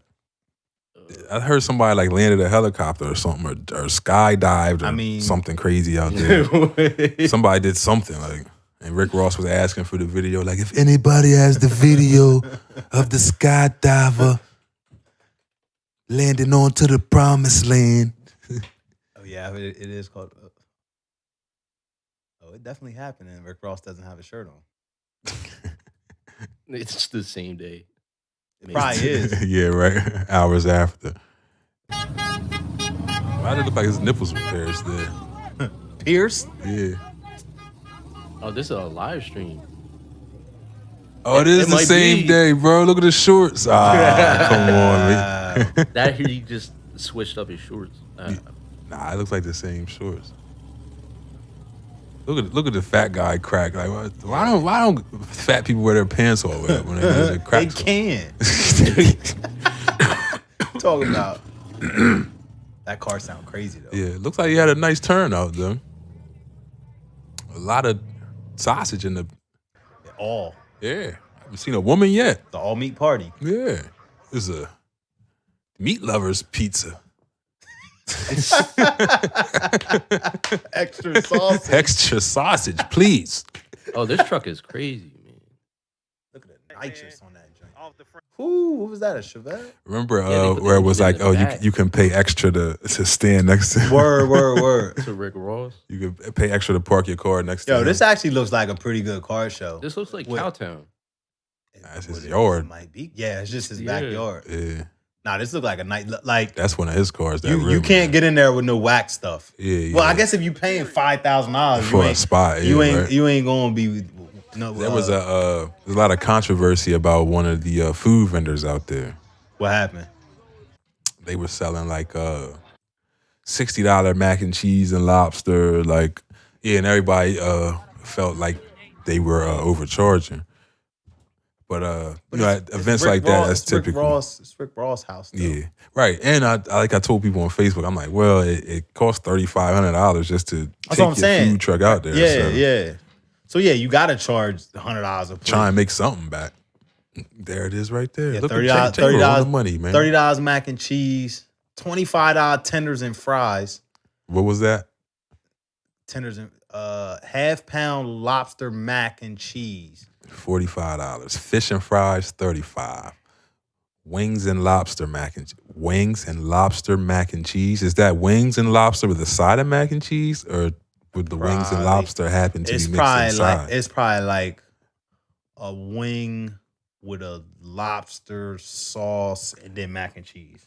I heard somebody like landed a helicopter or something, or skydived, or something crazy out there. Somebody did something like, and Rick Ross was asking for the video. Like, if anybody has the video of the skydiver landing onto the promised land. Oh yeah, it is called. Oh, it definitely happened, and Rick Ross doesn't have a shirt on. It's the same day. It probably is. Yeah, right. Hours after. Why did it look like his nipples were pierced there? Pierce? Yeah. Oh, this is a live stream. Oh, it is It the might same be. day, bro. Look at the shorts. Ah, come on, man. That he just switched up his shorts. Nah, it looks like the same shorts. Look at the fat guy crack. Like, why don't fat people wear their pants all the way up when they crack? They can. Talking about that car sound crazy though. Yeah, it looks like he had a nice turnout though. A lot of sausage in the. All Yeah, I haven't seen a woman yet. the all meat party. Yeah, this is a meat lovers pizza. Extra sauce. Extra sausage, please. Oh, this truck is crazy, man. Look at the nitrous on that joint. Ooh, what was that? A Chevette? Remember Yeah, they put where it the was engine like, in the oh, back. you can pay extra to stand next to. Word. To Rick Ross. You can pay extra to park your car next to. Yo, him. this actually looks like a pretty good car show. This looks like Wait. Cowtown. That's his What it yard. might be. Yeah, it's just his Yeah. backyard. Yeah, Nah, this look like a night. Like that's one of his cars. That you river, can't get in there with no whack stuff. Yeah. Well, I guess if you paying $5,000 for a spot, you yeah, ain't right. you ain't gonna be No, There was there's a lot of controversy about one of the food vendors out there. What happened? They were selling like $60 mac and cheese and lobster, like and everybody felt like they were overcharging. But at events like that, that's typical. It's Rick Ross' house, though. Yeah, right. And I told people on Facebook, I'm like, well, it costs $3,500 just to take your food truck out there. Yeah. So yeah, you gotta charge $100 a plate. Try and make something back. There it is, right there. Yeah, Look, $30 money, man. $30 mac and cheese, $25 tenders and fries. What was that? Tenders and half-pound lobster mac and cheese. $45. Fish and fries, $35. Wings and lobster mac and cheese. Is that wings and lobster with a side of mac and cheese, or would the wings and lobster happen to be mixed inside? It's probably like a wing with a lobster sauce and then mac and cheese.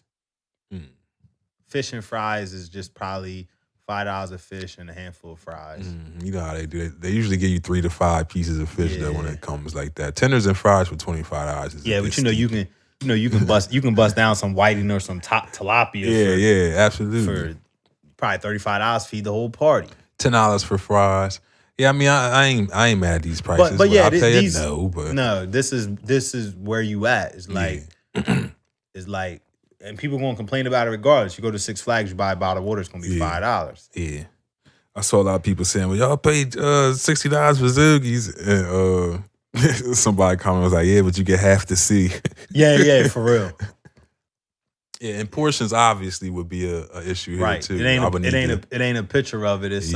Fish and fries is just probably $5 of fish and a handful of fries. You know how they do it. They usually give you 3 to 5 pieces of fish though when it comes like that. Tenders and fries for $25 is but you can bust down some whiting or some tilapia. Absolutely. For probably $35, feed the whole party. $10 for fries. Yeah, I mean, I ain't mad at these prices. But yeah, I'll tell you no. This is where you at. It's like it's like, and people gonna complain about it regardless. You go to Six Flags, you buy a bottle of water, it's gonna be $5. Yeah, I saw a lot of people saying, "Well, y'all paid $60 for Zoogies," and somebody commented was like, "Yeah, but you get half the sea." Yeah, for real. Yeah, and portions obviously would be a issue here too. It ain't a picture of it. It's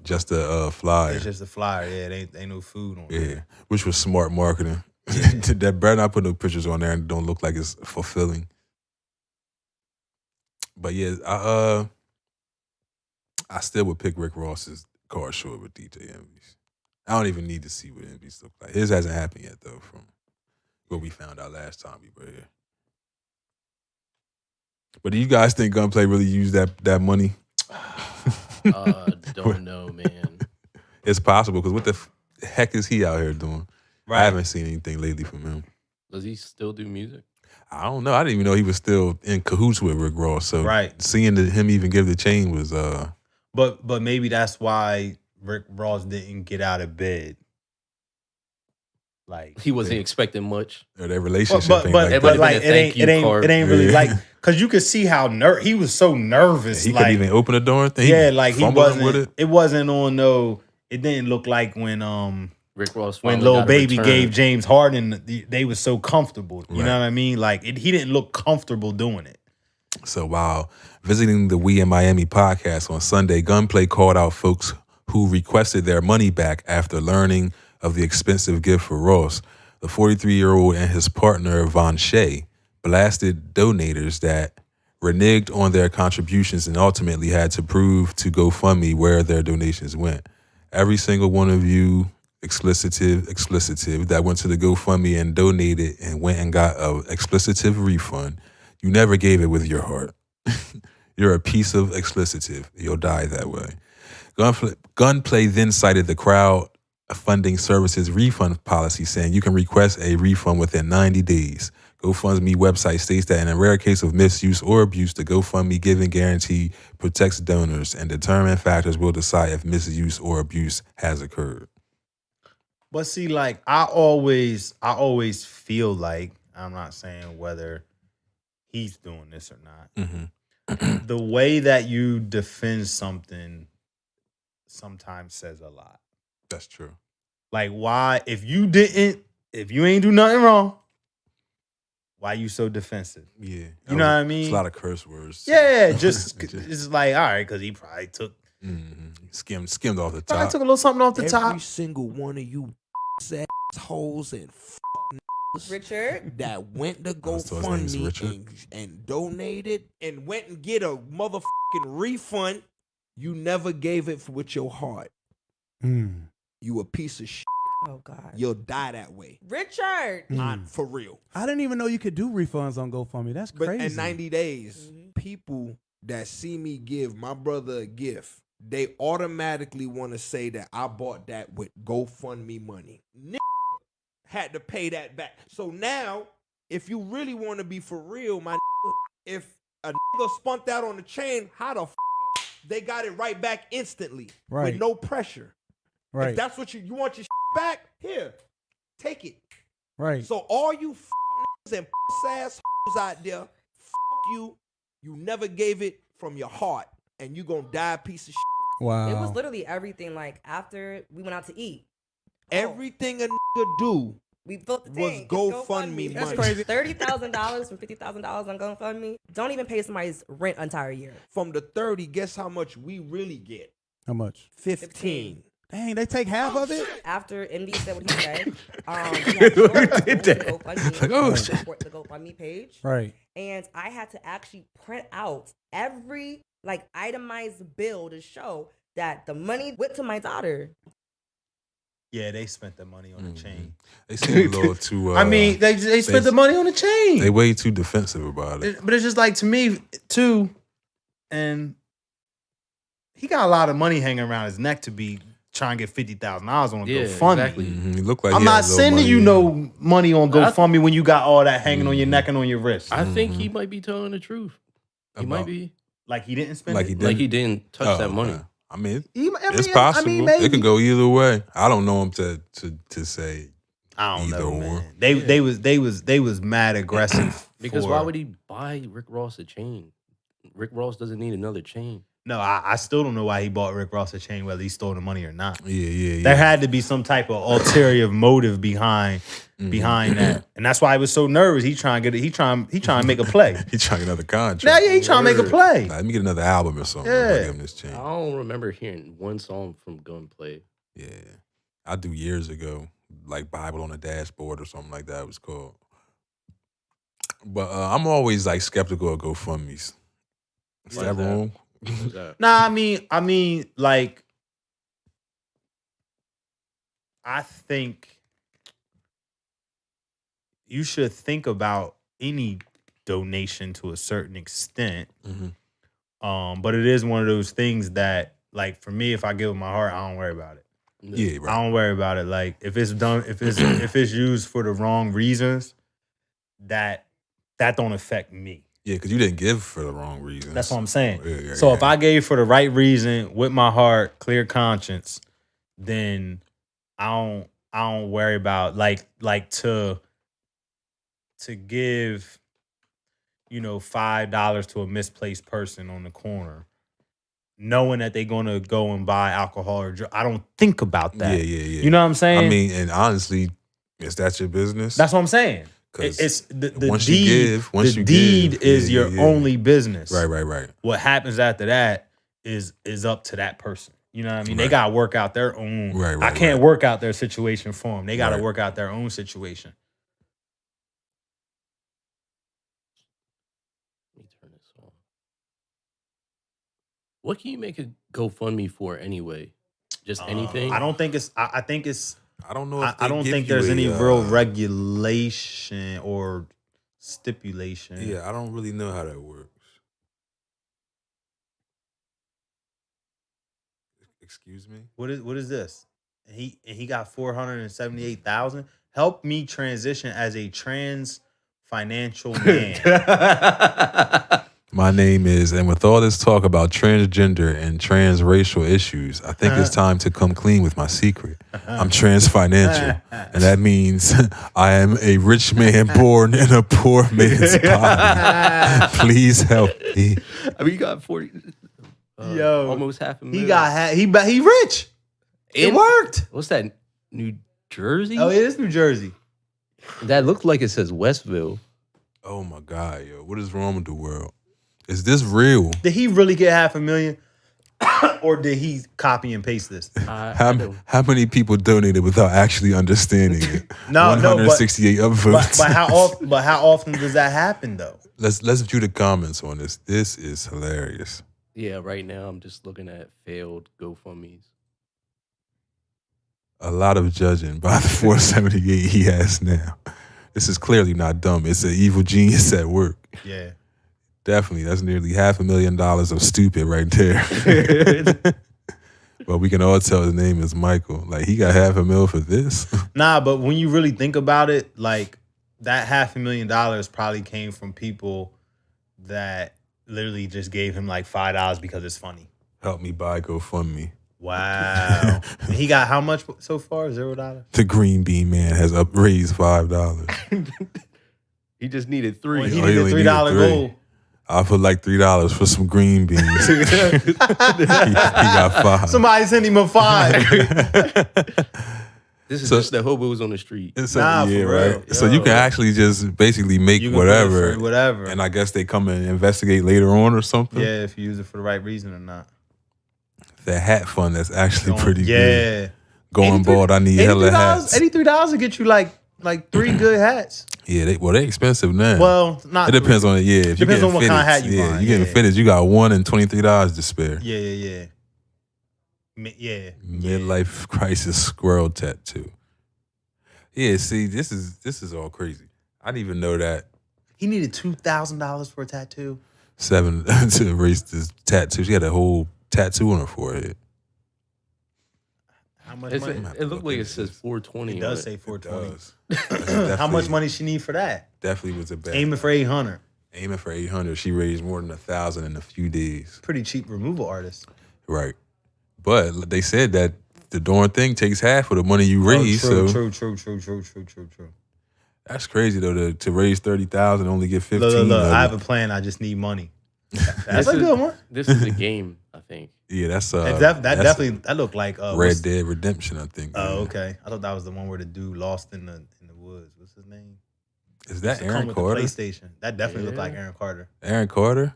just a flyer. It's just a flyer. Yeah, it ain't no food on it. Yeah, which was smart marketing. That better not put no pictures on there and don't look like it's fulfilling. But yeah, I still would pick Rick Ross's car short with DJ Envy's. I don't even need to see what Envy's look like. His hasn't happened yet though, from what we found out last time we were here. But do you guys think Gunplay really used that money? Don't know, man. It's possible, because what the heck is he out here doing? Right. I haven't seen anything lately from him. Does he still do music? I don't know. I didn't even know he was still in cahoots with Rick Ross. So seeing him even give the chain was But maybe that's why Rick Ross didn't get out of bed. Like, he wasn't expecting much. Or their relationship but it ain't really like, because you could see how he was so nervous. He couldn't even open the door. He wasn't with it. It wasn't on no. It didn't look like when Rick Ross when Lil Baby gave James Harden, they was so comfortable. You know what I mean? Like, he didn't look comfortable doing it. So while visiting the We in Miami podcast on Sunday, Gunplay called out folks who requested their money back after learning of the expensive gift for Ross. The 43-year-old and his partner, Von Shea, blasted donators that reneged on their contributions and ultimately had to prove to GoFundMe where their donations went. Every single one of you explicitive that went to the GoFundMe and donated and went and got a explicitive refund, you never gave it with your heart. You're a piece of explicitive. You'll die that way. Gunplay then cited the crowdfunding services refund policy, saying you can request a refund within 90 days. GoFundMe website states that in a rare case of misuse or abuse, the GoFundMe giving guarantee protects donors, and determined factors will decide if misuse or abuse has occurred. But see, like, I always feel like, I'm not saying whether he's doing this or not, the way that you defend something sometimes says a lot. That's true. Like, why, if you ain't do nothing wrong, why you so defensive? Yeah. You know what I mean? It's a lot of curse words. Yeah, just it's like, all right, because he probably took skimmed off the top. Probably took a little something off the top. Every single one of you assholes and Richard that went to GoFundMe and donated and went and get a motherfucking refund, you never gave it with your heart. You a piece of shit. Oh God. You'll die that way. Richard. For real. I didn't even know you could do refunds on GoFundMe. That's crazy. But in 90 days, people that see me give my brother a gift they automatically want to say that I bought that with GoFundMe money. Nigga had to pay that back. So now, if you really want to be for real, my nigga, if a nigga spunked out on the chain, how the f they got it right back instantly with no pressure. Right. If that's what you want your back, here, take it. Right. So all you niggas and ass out there, you never gave it from your heart, and you gonna die a piece of shit. Wow. It was literally everything. Like after we went out to eat, Everything a nigga do we built the was thing. It's GoFundMe That's money. crazy. $30,000 from $50,000 on GoFundMe. Don't even pay somebody's rent entire year. From the 30, guess how much we really get? How much? 15. Dang, they take half of it? After MD said what he said, we had to did that. GoFundMe, Like, oh, shit. support the GoFundMe page. Right. And I had to actually print out every like itemized bill to show that the money went to my daughter. Yeah, they spent the money on the chain. They seem a little too. I mean, they spent the money on the chain. They way too defensive about it. But it's just like, to me too, and he got a lot of money hanging around his neck to be trying to get $50,000 on a GoFundMe. Exactly. He looked like I'm he had not a little sending money you in no money on GoFundMe when you got all that hanging on your neck and on your wrist. I think he might be telling the truth. He might About- be. Like he didn't spend Like it? he did. Like he didn't touch that Oh, money. okay. I mean, I it's mean, possible. maybe. It could go either way. I don't know him to say. I don't either know, or. man. They was mad aggressive. Because for- why would he buy Rick Ross a chain? Rick Ross doesn't need another chain. No, I still don't know why he bought Rick Ross a chain, whether he stole the money or not. Yeah. There had to be some type of ulterior motive behind that, and that's why he was so nervous. He trying to make a play. He trying to get another contract. Now, yeah, he trying to make a play. Like, let me get another album or something. Yeah. Give him this chain. I don't remember hearing one song from Gunplay. Yeah, I do years ago, like Bible on the Dashboard or something like that. It was called. But I'm always like skeptical of GoFundMe's. Is Why that is that? wrong? What was that? Nah, I mean, like, I think you should think about any donation to a certain extent. But it is one of those things that, like, for me, if I give it my heart, I don't worry about it. Yeah, right. I don't worry about it. Like, if it's done, if it's used for the wrong reasons, that don't affect me. Yeah, because you didn't give for the wrong reasons. That's what I'm saying. Yeah, So if I gave for the right reason, with my heart, clear conscience, then I don't worry about like to give, $5 to a misplaced person on the corner, knowing that they're gonna go and buy alcohol or drugs. I don't think about that. Yeah. You know what I'm saying? I mean, and honestly, is that your business? That's what I'm saying. 'Cause It's the once deed. you give, once the you deed give, is yeah, your yeah. only business. Right. What happens after that is up to that person. You know what I mean? They Right. got to work out their own. Right, I can't right. work out their situation for them. They got to Right. work out their own situation. Let me turn this on. What can you make a GoFundMe for anyway? Just anything? I don't think it's. I think it's. I don't know. If I don't give think you there's a, any real regulation or stipulation. Yeah, I don't really know how that works. Excuse me. What is this? He got 478,000. Help me transition as a trans financial man. My name is, and with all this talk about transgender and transracial issues, I think it's time to come clean with my secret. I'm trans financial, and that means I am a rich man born in a poor man's body. Please help me. I mean, you got 40. Yo, almost $500,000. He rich. It worked. What's that? New Jersey? Oh, it is New Jersey. That looks like it says Westville. Oh my God, yo, what is wrong with the world? Is this real? Did he really get 500,000, or did he copy and paste this? How many people donated without actually understanding it? No, 168 upvotes. But how often does that happen though? Let's view the comments on this. This is hilarious. Yeah, right now I'm just looking at failed GoFundMes. A lot of judging by the 478 he has now. This is clearly not dumb. It's an evil genius at work. Yeah. Definitely. That's nearly $500,000 of stupid right there. But we can all tell his name is Michael. Like, he got $500,000 for this. Nah, but when you really think about it, like that $500,000 probably came from people that literally just gave him like $5 because it's funny. Help me buy GoFundMe. Wow. And he got how much so far? $0? The Green Bean Man has raised $5. He just needed 3. Well, he Oh, needed only $3 needed goal. I put like $3 for some green beans. he got 5. Somebody sent him a 5. This is So- just the hobos on the street. So, Nah, yeah, for right. real. So you can actually just basically make You can put it whatever, for whatever. and I guess they come and investigate later on or something. Yeah, if you use it for the right reason or not. The hat fund that's actually pretty good. Yeah. Going bald, I need hella hats. $83 will get you like 3 good hats. Yeah, they expensive now. Well, not it depends on it. Yeah, if Depends you on what kind of hat you buying, you getting yeah. fitted, you got $1 and $23 to spare. Yeah. Midlife crisis squirrel tattoo. Yeah, see, this is all crazy. I didn't even know that. He needed $2,000 for a tattoo. 7 to erase this tattoo. She had a whole tattoo on her forehead. How much It's money? it looked like it says 420. It does on say It 420. does. How much money she need for that? Definitely was a bad. Aiming for 800. Aiming for 800. She raised more than 1,000 in a few days. Pretty cheap removal artist. Right. But they said that the darn thing takes half of the money you raise. True. That's crazy though. To raise 30,000, only get 15. Look. of I it. have a plan. I just need money. That's This a is- good one. This is a game, I think. Yeah, that's That that's definitely that looked like Red Dead Redemption. I think. Oh, yeah. okay. I thought that was the one where the dude lost in the woods. What's his name? Is that Used to come Aaron with Carter? The PlayStation. That definitely looked Yeah. like Aaron Carter. Aaron Carter?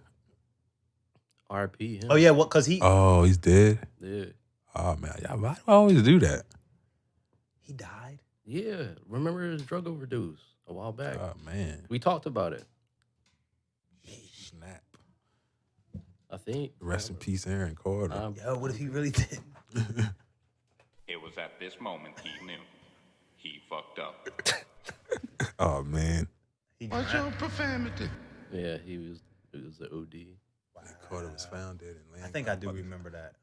RP. Him. Oh yeah, what? Cause he Oh, he's dead. Yeah. Oh man, why do I always do that? he died. Yeah. Remember his drug overdose a while back. Oh man, We talked about it. snap. I think. Rest in peace, Aaron Carter. Yo, what if he really did? It was at this moment he knew. He fucked up. Oh man, What's your profanity? Yeah, it was the OD. Carter was found dead in land. I think I do remember that.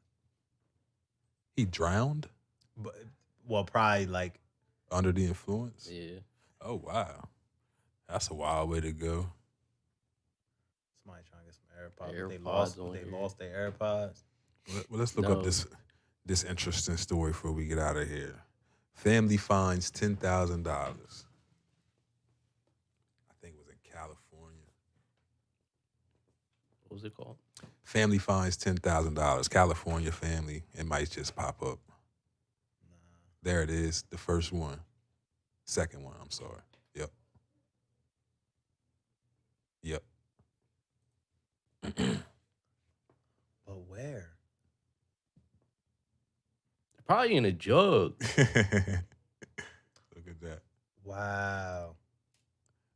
He drowned But well, probably like under the influence. Yeah. Oh wow, that's a wild way to go. somebody trying to get some AirPods. AirPods on They here. lost their AirPods. Well, let's look up No. this interesting story before we get out of here. Family finds $10,000. I think it was in California. What was it called? Family finds $10,000. California family. It might just pop up. There it is. The first one. Second one. I'm sorry. Yep. Yep. But where? Probably in a jug. Look at that. Wow.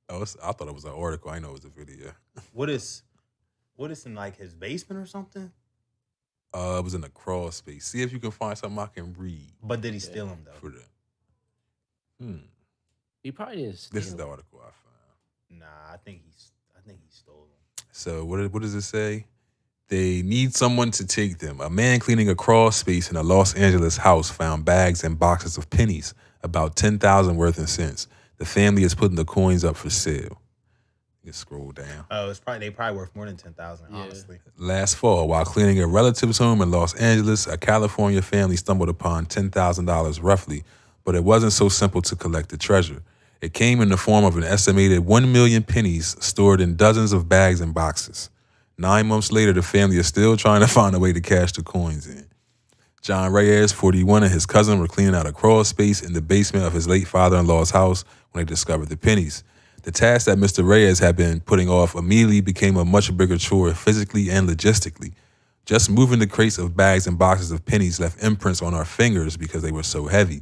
Oh, I thought it was an article. I know it was a video. What is in like his basement or something? It was in a crawl space. See if you can find something I can read But did he steal them though? for the. He probably didn't steal. This is the article I found. Nah, I think he stole them. So what does it say? They need someone to take them. A man cleaning a crawl space in a Los Angeles house found bags and boxes of pennies, about 10,000 worth in cents. The family is putting the coins up for sale. You can scroll down. Oh, they probably worth more than 10,000, Yeah. honestly. Last fall, while cleaning a relative's home in Los Angeles, a California family stumbled upon $10,000 roughly, but it wasn't so simple to collect the treasure. It came in the form of an estimated 1 million pennies stored in dozens of bags and boxes. 9 months later, the family is still trying to find a way to cash the coins in. John Reyes, 41, and his cousin were cleaning out a crawl space in the basement of his late father-in-law's house when they discovered the pennies. The task that Mr. Reyes had been putting off immediately became a much bigger chore physically and logistically. Just moving the crates of bags and boxes of pennies left imprints on our fingers because they were so heavy.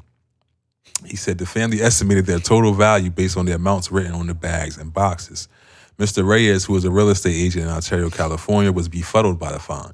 He said the family estimated their total value based on the amounts written on the bags and boxes. Mr. Reyes, who was a real estate agent in Ontario, California, was befuddled by the find.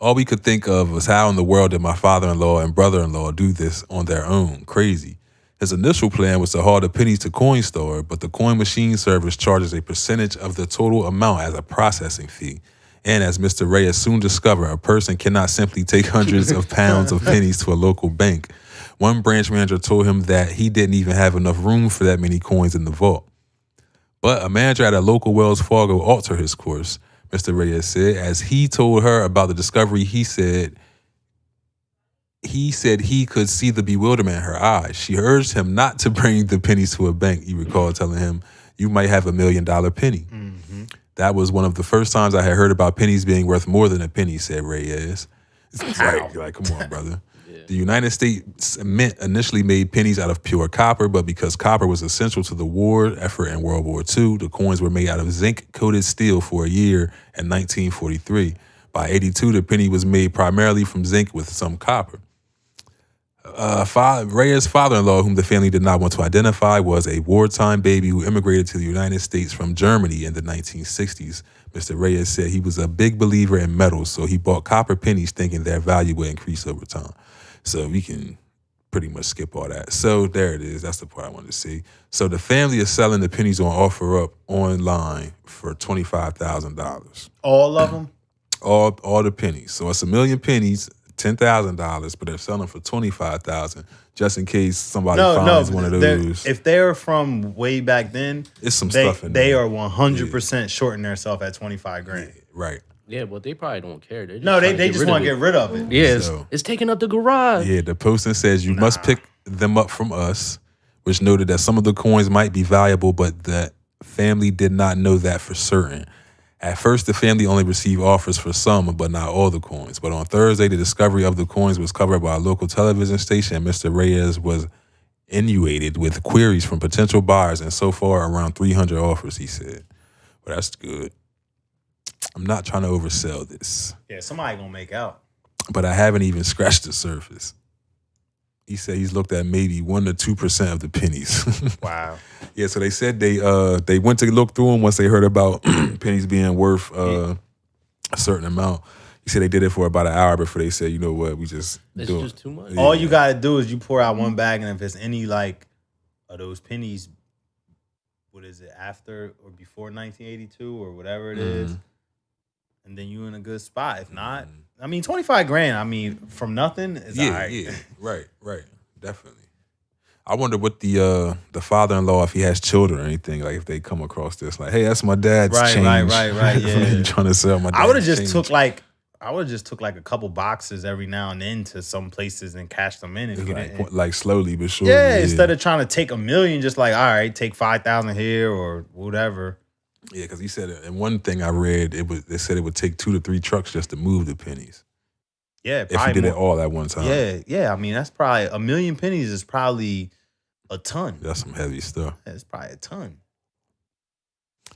All we could think of was how in the world did my father-in-law and brother-in-law do this on their own? Crazy. His initial plan was to haul the pennies to Coin Store, but the coin machine service charges a percentage of the total amount as a processing fee. And as Mr. Reyes soon discovered, a person cannot simply take hundreds of pounds of pennies to a local bank. One branch manager told him that he didn't even have enough room for that many coins in the vault. But a manager at a local Wells Fargo altered his course, Mr. Reyes said. As he told her about the discovery, he said he could see the bewilderment in her eyes. She urged him not to bring the pennies to a bank. He recalled telling him, "You might have $1 million penny." Mm-hmm. That was one of the first times I had heard about pennies being worth more than a penny, said Reyes. Like, come on, brother. Yeah. The United States Mint initially made pennies out of pure copper, but because copper was essential to the war effort in World War II, the coins were made out of zinc-coated steel for a year in 1943. By 82, the penny was made primarily from zinc with some copper. Reyes' father-in-law, whom the family did not want to identify, was a wartime baby who immigrated to the United States from Germany in the 1960s. Mr. Reyes said he was a big believer in metals, so he bought copper pennies thinking their value would increase over time. So we can pretty much skip all that. So there it is. That's the part I wanted to see. So the family is selling the pennies on OfferUp online for $25,000. All of them? All the pennies. So it's 1 million pennies, $10,000, but they're selling for $25,000 just in case somebody finds one of those. If they're from way back then, it's some stuff in they there. are 100% shorting themselves at $25,000. Yeah, right. Yeah, but they probably don't care. They just want to get rid of it. Yeah, it's taking up the garage. Yeah, the posting says you must pick them up from us, which noted that some of the coins might be valuable, but the family did not know that for certain. At first, the family only received offers for some, but not all the coins. But on Thursday, the discovery of the coins was covered by a local television station, and Mr. Reyes was inundated with queries from potential buyers, and so far around 300 offers, he said. Well, that's good. I'm not trying to oversell this. Yeah, somebody gonna make out. But I haven't even scratched the surface. He said he's looked at maybe 1 to 2% of the pennies. Wow. Yeah, so they said they went to look through them once they heard about pennies being worth a certain amount. He said they did it for about an hour before they said, you know what, we just it's do just too much. Yeah. All you gotta do is you pour out one bag, and if it's any like of those pennies, what is it, after or before 1982 or whatever it is, and then you in a good spot. If not, I mean, $25,000. I mean, from nothing is all right. Yeah, right, definitely. I wonder what the father-in-law, if he has children or anything, like if they come across this, like, hey, that's my dad's change. Right. Yeah, trying to sell my dad's I would have just change. took like a couple boxes every now and then to some places and cash them in and get it. Like slowly but surely. Yeah, instead of trying to take $1 million, just like, all right, take 5,000 here or whatever. Yeah, because he said, and one thing I read, they said it would take 2 to 3 trucks just to move the pennies. Yeah, if you did it all at one time. Yeah. I mean, that's probably 1 million pennies is probably a ton. That's some heavy stuff. That's probably a ton.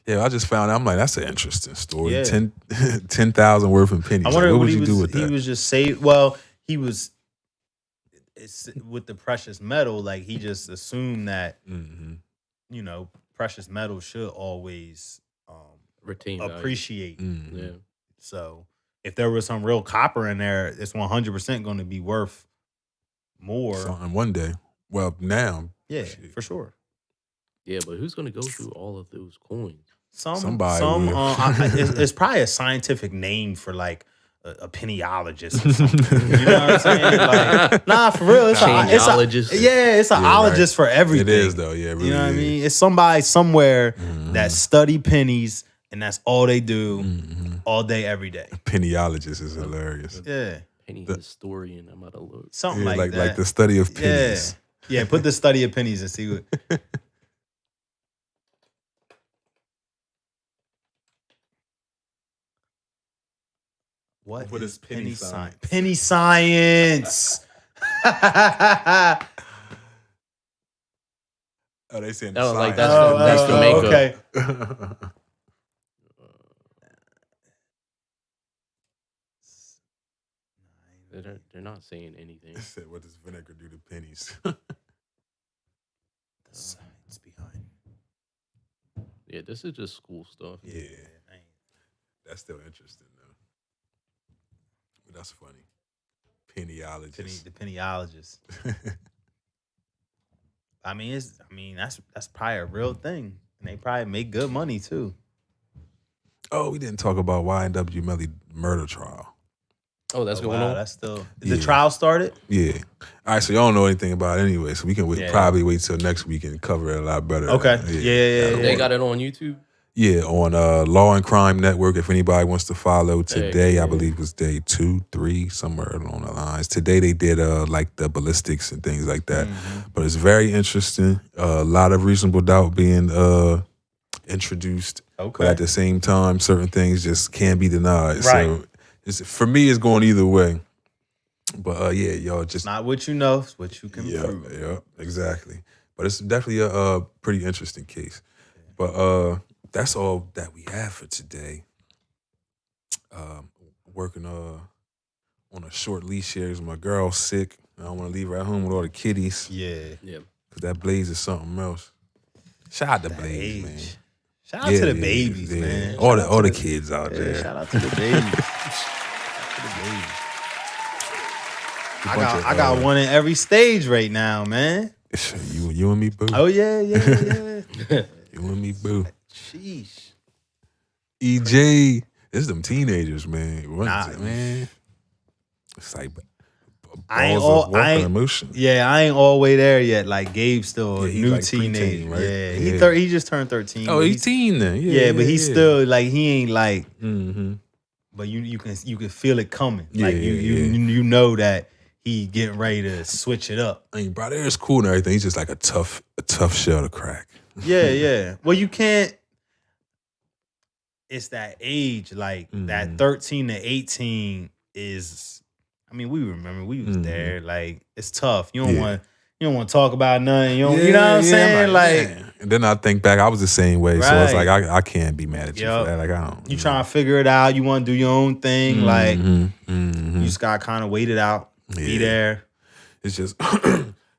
Yeah, I just found out. I'm like, that's an interesting story. Yeah. 10,000 worth of pennies. I wonder what would you do with that? He was just saved. Well, he was with the precious metal. Like he just assumed that you know, precious metal should always retain appreciate. Yeah. So if there was some real copper in there, it's 100% going to be worth more. Something one day. Well, now. Yeah, for sure. Yeah, but who's going to go through all of those coins? Somebody. It's probably a scientific name for like a pennyologist or something. You know what I'm saying? Like, nah, for real. It's an ologist for everything. It is though. Yeah, it really you know what I mean? It's somebody somewhere that study pennies and that's all they do all day, every day. Pennyologist is hilarious. Yeah. Penny historian. I'm about to look. Something like that. Like the study of pennies. Yeah, put the study of pennies and see what. What is penny science? Penny science. Oh, they saying oh, like that's the makeup. Okay. They're not saying anything. They said, what does vinegar do to pennies? The science behind. Yeah, this is just school stuff. Yeah. That's still interesting though. But that's funny. Pennyologist. The pennyologist. I mean, that's probably a real thing, and they probably make good money too. Oh, we didn't talk about YNW Melly murder trial. Oh, that's going on. That's still the trial started. Yeah. All right, so y'all don't know anything about it anyway, so we can probably wait till next week and cover it a lot better. Okay. Yeah. They got it on YouTube. Yeah, on Law and Crime Network. If anybody wants to follow today, I believe was day 2, 3, somewhere along the lines. Today they did like the ballistics and things like that. But it's very interesting. A lot of reasonable doubt being introduced. Okay. But at the same time, certain things just can't be denied. Right. So for me, it's going either way. But yeah, y'all just not what you know, it's what you can prove. Yeah, exactly. But it's definitely a pretty interesting case. But that's all that we have for today. Working on a short leash here because my girl's sick. I don't want to leave her at home with all the kiddies. Yeah. Because that Blaze is something else. Shout out to Blaze, man. Shout out to the babies, man. All the kids out there. Shout out to the babies. I got one in every stage right now, man. You and me, boo. Oh yeah. You and me, boo. Sheesh. EJ, it's them teenagers, man. Man. It's like I ain't all emotion. Yeah, I ain't all the way there yet. Like Gabe's still a new like teenager, preteen, right? Yeah, he just turned 13. Oh, he's teen then. But he's still like he ain't like. But you can feel it coming. Like you know that he getting ready to switch it up. I mean, bro, it's cool and everything. He's just like a tough shell to crack. Yeah. Well, you can't. It's that age, like that 13 to 18 is. I mean, we remember we was there. Like it's tough. You don't want to talk about nothing. You know what I'm saying? Like, and then I think back, I was the same way. Right. So it's like I can't be mad at you for that. Like I don't. You trying to figure it out. You want to do your own thing. Like you just got to kind of wait it out. Be there. It's just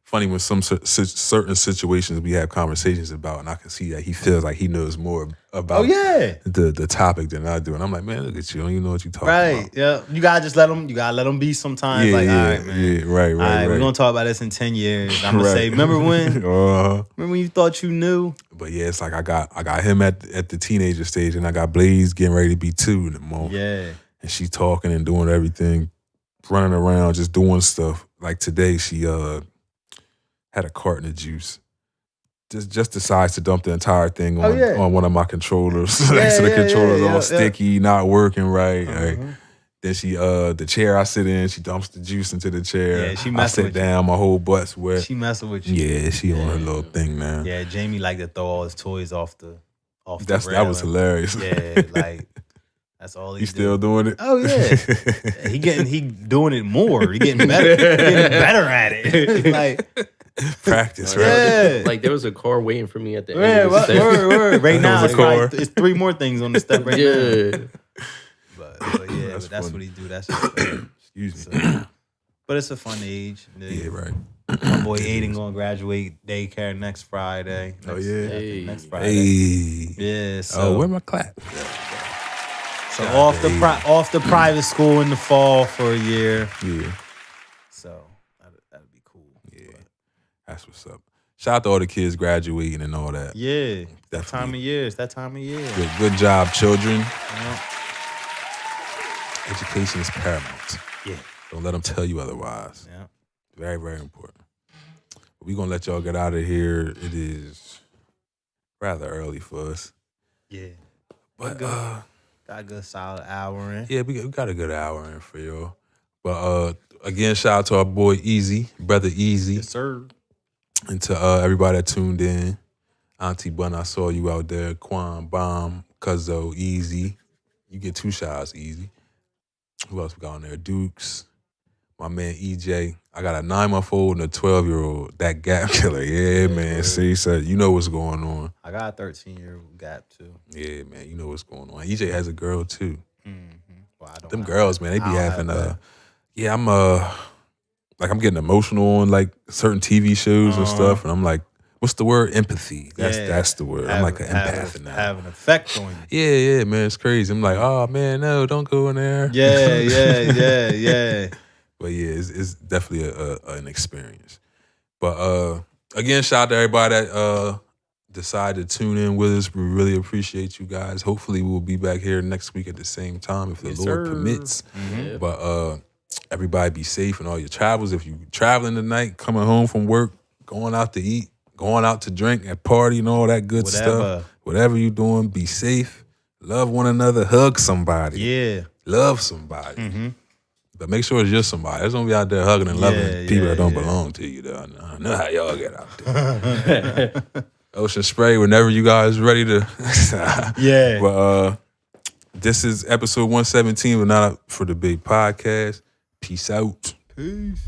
funny when some certain situations we have conversations about, and I can see that he feels like he knows more about the topic than I do, and I'm like, man, look at you, don't even know what you're talking about. Right? Yeah, you gotta just let them. You gotta let them be sometimes. All right, man. Yeah, right. All right, we're gonna talk about this in 10 years. I'm gonna say, remember when? Remember when you thought you knew? But yeah, it's like I got him at the teenager stage, and I got Blaze getting ready to be 2 in the moment. Yeah, and she talking and doing everything, running around, just doing stuff. Like today, she had a carton of juice. Just decides to dump the entire thing on one of my controllers. So the controller's all sticky, not working right. Right. Then she the chair I sit in, she dumps the juice into the chair. Yeah, she I messing sit with down, my whole butt's wet. She messing with you. Yeah, she on her little thing now. Yeah, Jamie like to throw all his toys off the That was hilarious. Yeah, like that's all he still doing it? Oh yeah. He doing it more. He getting better. At it. Like practice, right? Yeah. Like there was a car waiting for me at the end of the step. Word. Right now it's 3 more things on the step right now. But that's what he do. That's excuse me. But it's a fun age. Yeah, right. My boy Aiden gonna graduate daycare next Friday. Next Friday. Hey. Yeah. So where my clap? So off the private school in the fall for a year. Yeah. So that'd be cool. Yeah. That's what's up. Shout out to all the kids graduating and all that. Yeah. That time of year. It's that time of year. Good job, children. Yeah. Education is paramount. Yeah. Don't let them tell you otherwise. Yeah. Very, very important. But we're going to let y'all get out of here. It is rather early for us. Yeah. But got a good solid hour in. Yeah, we got a good hour in for y'all. But again, shout out to our boy Easy, brother Easy. Yes, sir. And to everybody that tuned in. Auntie Bun, I saw you out there. Quan, Bomb, Cuzzo, Easy. You get 2 shots, Easy. Who else we got on there? Dukes. My man EJ. I got a 9-month-old and a 12-year-old. That gap killer. Yeah, man. See, so you know what's going on. I got a 13-year-old gap, too. Yeah, man. You know what's going on. EJ has a girl, too. Well, Them girls, man, they be having yeah, I'm getting emotional on like certain TV shows and stuff, and I'm like, what's the word? Empathy. That's the word. I'm like an empath now. Have an effect on you. Yeah, man, it's crazy. I'm like, oh man, no, don't go in there. Yeah. But yeah, it's definitely an experience. But again, shout out to everybody that decide to tune in with us. We really appreciate you guys. Hopefully we'll be back here next week at the same time if the Lord permits. Yeah. But everybody be safe in all your travels. If you traveling tonight, coming home from work, going out to eat, going out to drink and party and all that good stuff. Whatever you doing, be safe. Love one another. Hug somebody. Yeah. Love somebody. But make sure it's just somebody. There's gonna be out there hugging and loving people that don't belong to you. Though. I know how y'all get out there. Ocean Spray, whenever you guys ready to. Yeah. But this is episode 117 of Not Up for the Big Podcast. Peace out. Peace.